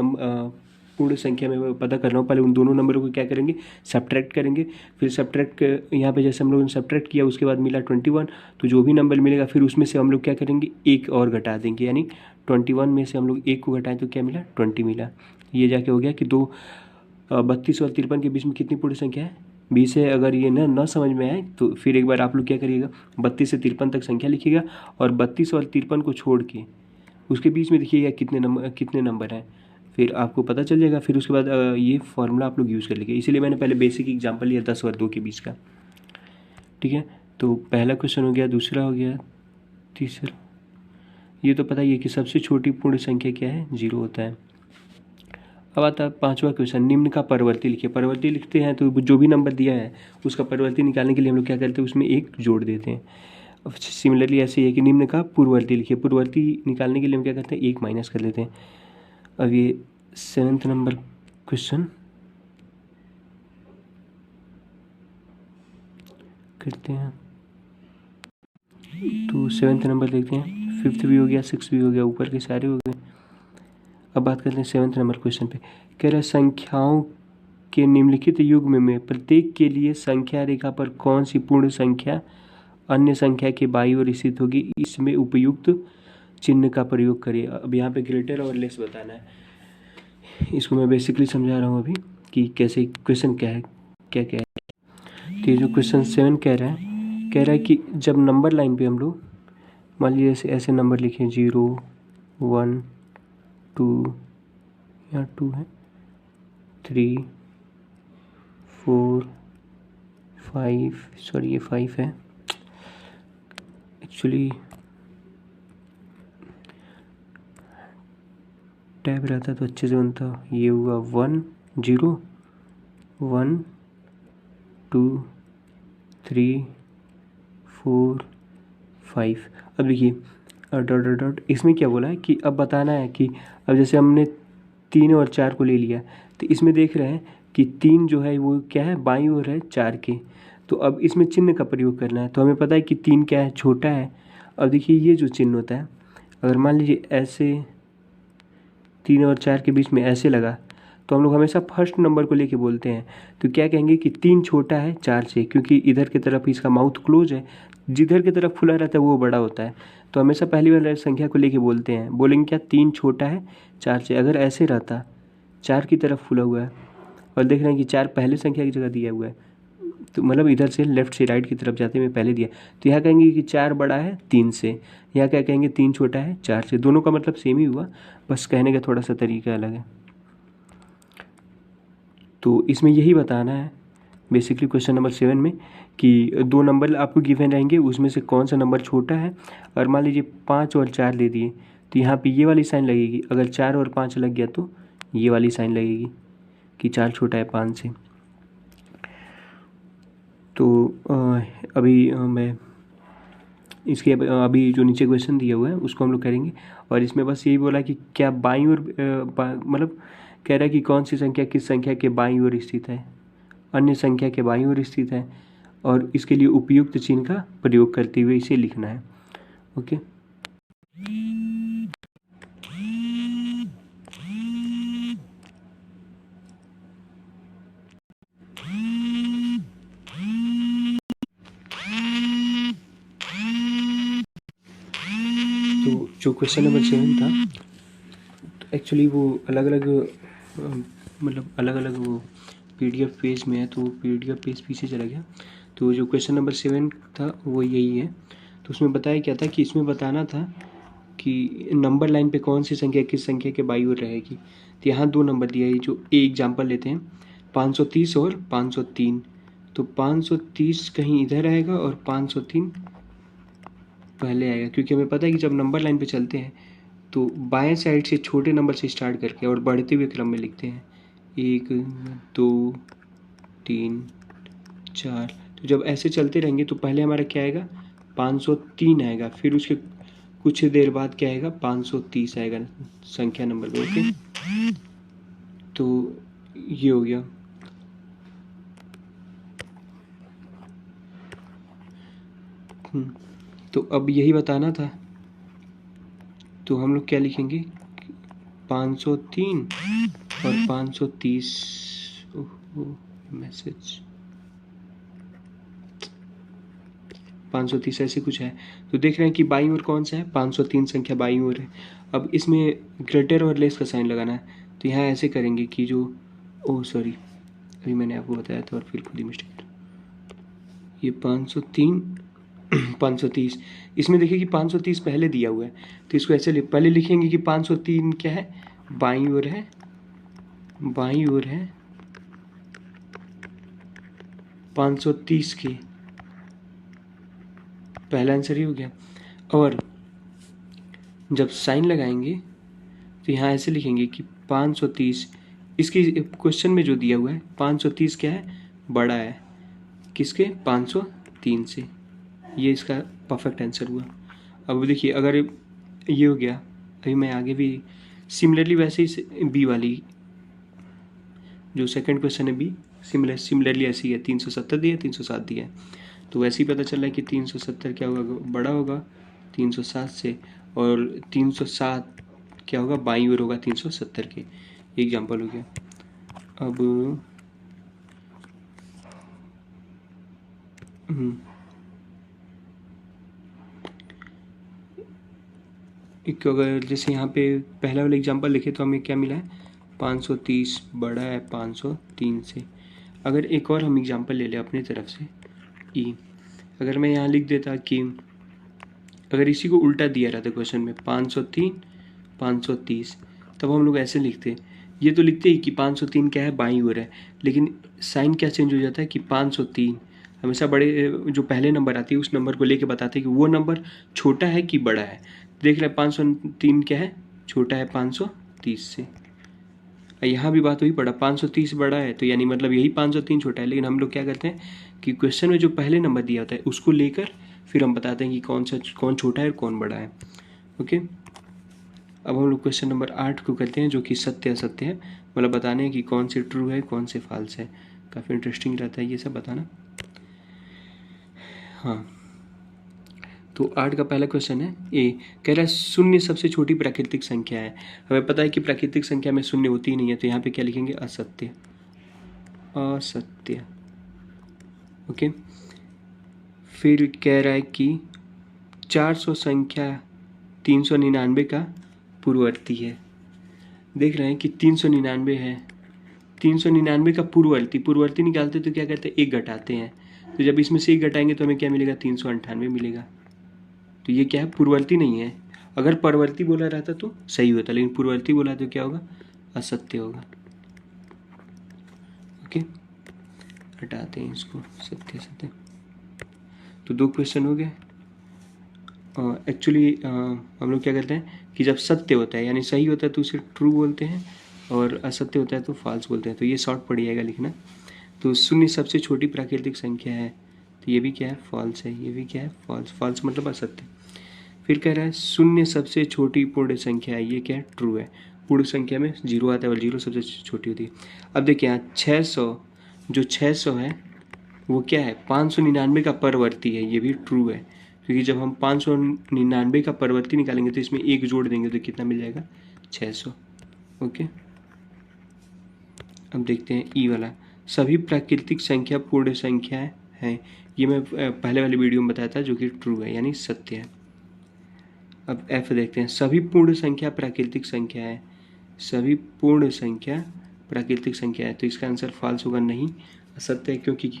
पूर्ण संख्या में वो पता करना हो, पहले उन दोनों नंबरों को क्या करेंगे, सब्ट्रैक्ट करेंगे। फिर सब्ट्रैक्ट यहाँ पे जैसे हम लोगों ने सब्ट्रैक्ट किया उसके बाद मिला 21, तो जो भी नंबर मिलेगा फिर उसमें से हम लोग क्या करेंगे, 1 और घटा देंगे, यानी 21 में से हम लोग 1 को घटाएं तो क्या मिला 20 मिला। ये जाके हो गया कि 32 और 53 के बीच में कितनी पूर्ण संख्या है 20 है। अगर ये न समझ में आए तो फिर एक बार आप लोग क्या करिएगा, 32 से 53 तक संख्या लिखिएगा और 32 और 53 को छोड़ के उसके बीच में देखिएगा कितने नंबर हैं, फिर आपको पता चल जाएगा। फिर उसके बाद ये फॉर्मूला आप लोग यूज़ कर लीजिए। इसीलिए मैंने पहले बेसिक एग्जांपल लिया 10 और 2 के बीच का। ठीक है, तो पहला क्वेश्चन हो गया, दूसरा हो गया, तीसरा। ये तो पता ही है कि सबसे छोटी पूर्ण संख्या क्या है, 0 होता है। अब आता है 5वां क्वेश्चन, निम्न का परवर्ती लिखिए। परवर्ती लिखते हैं तो जो भी नंबर दिया है उसका परवर्ती निकालने के लिए हम लोग क्या करते हैं, उसमें 1 जोड़ देते हैं। सिमिलरली ऐसे ही है कि निम्न का पूर्ववर्ती लिखिए। पूर्ववर्ती निकालने के लिए हम क्या करते हैं, 1 माइनस कर देते हैं। अब ये 7th नंबर क्वेश्चन करते हैं, तो 7th नंबर देखते हैं। 5th भी हो गया, 6th भी हो गया, ऊपर के सारे हो गए। अब बात करते हैं 7th नंबर क्वेश्चन पे। कह रहा है संख्याओं के निम्नलिखित युग्म में प्रत्येक के लिए संख्या रेखा पर कौन सी पूर्ण संख्या अन्य संख्या के बाईं ओर स्थित होगी, इसमें उपयुक्त चिन्ह का प्रयोग करिए। अब यहाँ पे ग्रेटर और लेस बताना है, इसको मैं बेसिकली समझा रहा हूँ अभी कि कैसे क्वेश्चन क्या है, क्या क्या है। तो ये जो क्वेश्चन 7 कह रहा है कि जब नंबर लाइन पे हम लोग मान लीजिए ऐसे नंबर लिखें 0 1 2, यहाँ 2 है, 3 4 5, सॉरी ये 5 है एक्चुअली, टैब रहता तो अच्छे से बनता। ये हुआ 1 0 1 2 3 4 5। अब देखिए डॉट डॉट डॉट, इसमें क्या बोला है कि अब बताना है कि अब जैसे हमने 3 और 4 को ले लिया तो इसमें देख रहे हैं कि 3 जो है वो क्या है, बाईं ओर है 4 के, तो अब इसमें चिन्ह का प्रयोग करना है। तो हमें पता है कि 3 क्या है, छोटा है। अब देखिए ये जो चिन्ह होता है, अगर मान लीजिए ऐसे 3 और 4 के बीच में ऐसे लगा तो हम लोग हमेशा फर्स्ट नंबर को लेके बोलते हैं। तो क्या कहेंगे कि 3 छोटा है 4 से, क्योंकि इधर की तरफ इसका माउथ क्लोज है, जिधर की तरफ खुला रहता है वो बड़ा होता है। तो हमेशा पहली वाली संख्या को लेके बोलते हैं, बोलेंगे क्या 3 छोटा है 4 से। अगर ऐसे रहता 4 की तरफ खुला हुआ है और देख रहे हैं कि 4 पहले संख्या की जगह दिया हुआ है, तो मतलब इधर से लेफ्ट से राइट की तरफ जाते हुए पहले दिया, तो यहाँ कहेंगे कि 4 बड़ा है 3 से। यहाँ क्या कहेंगे 3 छोटा है 4 से। दोनों का मतलब सेम ही हुआ, बस कहने का थोड़ा सा तरीका अलग है। तो इसमें यही बताना है बेसिकली क्वेश्चन नंबर 7 में कि 2 नंबर आपको गिवन रहेंगे, उसमें से कौन सा नंबर छोटा है। और मान लीजिए 5 और 4 दे दिए तो यहाँ पे ये वाली साइन लगेगी। अगर 4 और 5 लग गया तो ये वाली साइन लगेगी कि 4 छोटा है 5 से। तो अभी मैं इसके अभी जो नीचे क्वेश्चन दिया हुआ है उसको हम लोग करेंगे। और इसमें बस यही बोला कि क्या बाईं ओर मतलब कह रहा है कि कौन सी संख्या किस संख्या के बाईं ओर स्थित है, अन्य संख्या के बाईं ओर स्थित है, और इसके लिए उपयुक्त चिन्ह का प्रयोग करते हुए इसे लिखना है। ओके, तो जो क्वेश्चन नंबर 7 था तो एक्चुअली वो अलग अलग मतलब अलग अलग वो PDF पेज में है, तो वो PDF पेज पीछे चला गया। तो जो क्वेश्चन नंबर 7 था वो यही है। तो उसमें बताया क्या था कि इसमें बताना था कि नंबर लाइन पे कौन सी संख्या किस संख्या के बाईं ओर रहेगी। तो यहाँ 2 नंबर दिया है, जो एग्जाम्पल लेते हैं 530 और 503। तो 530 कहीं इधर आएगा और 503 पहले आएगा, क्योंकि हमें पता है कि जब नंबर लाइन पे चलते हैं तो बाएं साइड से छोटे नंबर से स्टार्ट करके और बढ़ते हुए क्रम में लिखते हैं 1 2 3 4। तो जब ऐसे चलते रहेंगे तो पहले हमारा क्या आएगा 503 आएगा, फिर उसके कुछ देर बाद क्या आएगा 530 आएगा संख्या नंबर में। ओके, तो ये हो गया। तो अब यही बताना था, तो हम लोग क्या लिखेंगे, 503 और 530। ओहो, मैसेज 530 ऐसे कुछ है। तो देख रहे हैं कि बाईं ओर कौन सा है, 503 संख्या बाईं ओर है। अब इसमें ग्रेटर और लेस का साइन लगाना है, तो यहाँ ऐसे करेंगे कि जो, ओह सॉरी, अभी मैंने आपको बताया था और फिर खुद ही मिस्टेक, ये 503 530, इसमें देखिए कि 530 पहले दिया हुआ है, तो इसको ऐसे पहले लिखेंगे कि 503 क्या है, बाईं ओर है, बाईं ओर है 530 के, पहला आंसर ही हो गया। और जब साइन लगाएंगे तो यहाँ ऐसे लिखेंगे कि 530, इसके क्वेश्चन में जो दिया हुआ है 530 क्या है, बड़ा है किसके, 503 से, ये इसका परफेक्ट आंसर हुआ। अब देखिए अगर ये हो गया, अभी मैं आगे भी सिमिलरली वैसे ही बी वाली जो सेकंड क्वेश्चन है बी, सिमिलरली ऐसी है, 370 दिया, 307 दिया है, तो वैसे ही पता चल रहा है कि 370 क्या होगा, बड़ा होगा 307 से, और 307 क्या होगा, बाईं ओर होगा 370 के। एग्जाम्पल हो गया। अब एक अगर जैसे यहाँ पे पहला वाला एग्जाम्पल लिखे तो हमें क्या मिला है, 530 बड़ा है 503 से। अगर एक और हम एग्जाम्पल ले लें अपनी तरफ से, ई, अगर मैं यहाँ लिख देता कि अगर इसी को उल्टा दिया रहता क्वेश्चन में 503 530, तब हम लोग ऐसे लिखते, ये तो लिखते ही कि 503 क्या है, बाईं ओर है, लेकिन साइन क्या चेंज हो जाता है कि 503 हमेशा बड़े जो पहले नंबर आती है उस नंबर को लेके बताते हैं कि वो नंबर छोटा है कि बड़ा है। देख रहे हैं 503 क्या है, छोटा है 530 से। यहाँ भी बात हुई, बड़ा 530 बड़ा है, तो यानी मतलब यही 503 छोटा है, लेकिन हम लोग क्या करते हैं कि क्वेश्चन में जो पहले नंबर दिया होता है उसको लेकर फिर हम बताते हैं कि कौन छोटा है और कौन बड़ा है। ओके, अब हम लोग क्वेश्चन नंबर 8 को करते हैं, जो कि सत्य असत्य है, मतलब बताने कि कौन से ट्रू है कौन से फॉल्स है। काफ़ी इंटरेस्टिंग रहता है ये सब बताना। हाँ, तो 8 का पहला क्वेश्चन है, ए कह रहा है शून्य सबसे छोटी प्राकृतिक संख्या है। हमें पता है कि प्राकृतिक संख्या में शून्य होती ही नहीं है, तो यहाँ पे क्या लिखेंगे, असत्य, असत्य। ओके, फिर कह रहा है कि 400 संख्या 399 का पूर्ववर्ती है। देख रहे हैं कि 399 है, 399 का पूर्ववर्ती निकालते तो क्या कहते हैं, एक घटाते हैं, तो जब इसमें से एक घटाएंगे तो हमें क्या मिलेगा, 398 मिलेगा। तो ये क्या है, पूर्ववर्ती नहीं है। अगर परवर्ती बोला रहता तो सही होता, लेकिन पूर्ववर्ती बोला तो क्या होगा, असत्य होगा। ओके, हटाते हैं इसको, सत्य सत्य। तो 2 क्वेश्चन हो गए। एक्चुअली हम लोग क्या करते हैं कि जब सत्य होता है यानी सही होता है तो उसे ट्रू बोलते हैं, और असत्य होता है तो फॉल्स बोलते हैं। तो ये शॉर्ट पड़ जाएगा लिखना। तो शून्य सबसे छोटी प्राकृतिक संख्या है, तो ये भी क्या है, फॉल्स है। ये भी क्या है, फॉल्स। फॉल्स मतलब असत्य। फिर कह रहा है शून्य सबसे छोटी पूर्ण संख्या है, ये क्या है, ट्रू है। पूर्ण संख्या में 0 आता है और 0 सबसे छोटी होती है। अब देखिए यहाँ 600, जो 600 है वो क्या है, 599 का परवर्ती है, ये भी ट्रू है, क्योंकि जब हम 599 का परवर्ती निकालेंगे तो इसमें एक जोड़ देंगे तो कितना मिल जाएगा, 600। ओके, अब देखते हैं ई वाला, सभी प्राकृतिक संख्या पूर्ण संख्या है। ये मैं पहले वाले वीडियो में बताया था, जो कि ट्रू है यानी सत्य है। अब एफ देखते हैं, सभी पूर्ण संख्या प्राकृतिक संख्या है। सभी पूर्ण संख्या प्राकृतिक संख्या है, तो इसका आंसर फॉल्स होगा, नहीं असत्य है, क्योंकि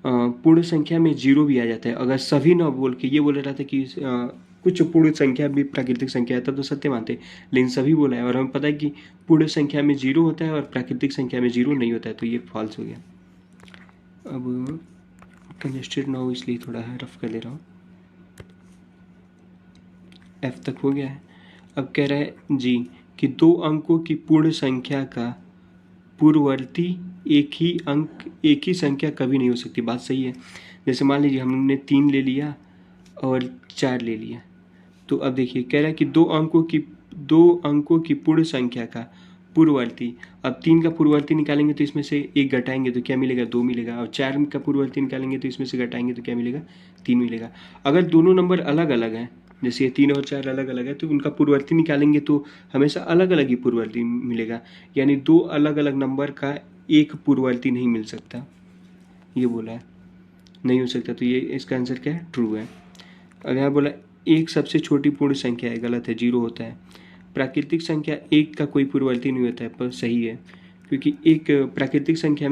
पूर्ण संख्या में 0 भी आ जाता है। अगर सभी ना बोल के ये बोल रहा था कि कुछ पूर्ण संख्या भी प्राकृतिक संख्या है, तब तो सत्य मानते, लेकिन सभी बोला है, और हमें पता है कि पूर्ण संख्या में 0 होता है और प्राकृतिक संख्या में 0 नहीं होता है, तो ये फॉल्स हो गया। अब कंजेस्टेड ना हो इसलिए थोड़ा रफ कर दे रहा हूँ। एफ तक हो गया है। अब कह रहा है जी कि 2 अंकों की पूर्ण संख्या का पूर्ववर्ती एक ही संख्या कभी नहीं हो सकती। बात सही है। जैसे मान लीजिए हमने 3 ले लिया और 4 ले लिया, तो अब देखिए कह रहा है कि 2 अंकों की पूर्ण संख्या का पूर्ववर्ती। अब 3 का पूर्ववर्ती निकालेंगे तो इसमें से 1 घटाएंगे तो क्या मिलेगा, 2 मिलेगा। और 4 का पूर्ववर्ती निकालेंगे तो इसमें से घटाएंगे तो क्या मिलेगा, 3 मिलेगा। अगर दोनों नंबर अलग अलग हैं, जैसे ये 3 और 4 अलग अलग है, तो उनका पूर्ववर्ती निकालेंगे तो हमेशा अलग अलग ही पूर्ववर्ती मिलेगा। यानी 2 अलग अलग नंबर का एक पूर्ववर्ती नहीं मिल सकता, ये बोला है, नहीं हो सकता। तो ये इसका आंसर क्या है, ट्रू है। अगर यहाँ बोला एक सबसे छोटी पूर्ण संख्या है, गलत है, 0 होता है। प्राकृतिक संख्या 1 का कोई पूर्ववर्ती नहीं होता है, पर सही है, क्योंकि एक प्राकृतिक संख्या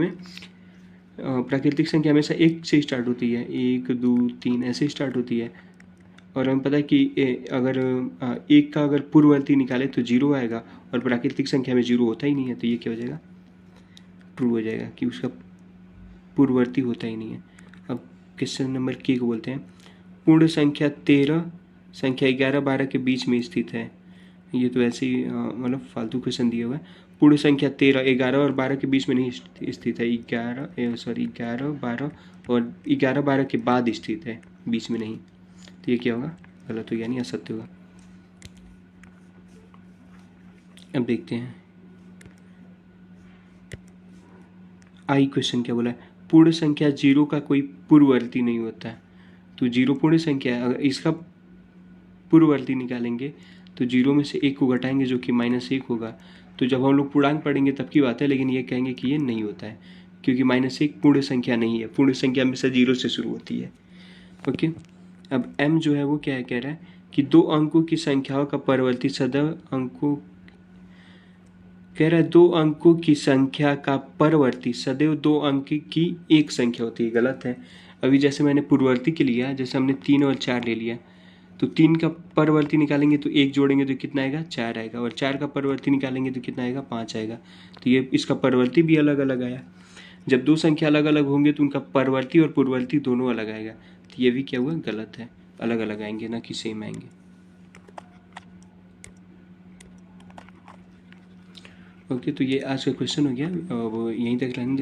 हमेशा 1 से स्टार्ट होती है, 1 2 3 ऐसे स्टार्ट होती है। और हमें पता है कि अगर 1 का अगर पूर्ववर्ती निकाले तो 0 आएगा, और प्राकृतिक संख्या में 0 होता ही नहीं है, तो ये क्या हो जाएगा, ट्रू हो जाएगा कि उसका पूर्ववर्ती होता ही नहीं है। अब क्वेश्चन नंबर के को बोलते हैं, पूर्ण संख्या 13 संख्या 11 12 के बीच में स्थित है। ये तो ऐसे ही मतलब फालतू क्वेश्चन दिया हुआ है। पूर्ण संख्या 13 11 और 12 के बीच में नहीं स्थित है, 11 12 और 11 12 के बाद स्थित है, बीच में नहीं। तो ये क्या होगा, गलत होगा, यानी असत्य होगा। अब देखते हैं आई क्वेश्चन क्या बोला है, पूर्ण संख्या 0 का कोई पूर्ववर्ती नहीं होता है। तो 0 पूर्ण संख्या है, अगर इसका पूर्ववर्ती निकालेंगे तो 0 में से 1 को घटाएंगे जो कि -1 होगा। तो जब हम लोग पूर्णांक पढ़ेंगे तब की बात है, लेकिन ये कहेंगे कि ये नहीं होता है, क्योंकि -1 पूर्ण संख्या नहीं है, पूर्ण संख्या हमेशा 0 से शुरू होती है। ओके, अब m जो है वो क्या है, कह रहा है कि 2 अंकों की संख्याओं का परवर्ती सदैव अंकों, कह रहा है 2 अंकों की संख्या का परवर्ती सदैव 2 अंक की एक संख्या होती है, गलत है। अभी जैसे मैंने पूर्ववर्ती के लिया, जैसे हमने 3 और 4 ले लिया, तो 3 का परवर्ती निकालेंगे तो 1 जोड़ेंगे तो कितना आएगा, 4 आएगा, और 4 का परवर्ती निकालेंगे तो कितना आएगा, 5 आएगा। तो ये इसका परवर्ती भी अलग अलग आया। जब 2 संख्या अलग अलग होंगे तो उनका परवर्ती और पूर्ववर्ती दोनों अलग आएगा, तो ये भी क्या हुआ, गलत है, अलग अलग आएंगे, ना कि सेम आएंगे। ओके, तो ये आज का क्वेश्चन हो गया, वो यहीं तक रहने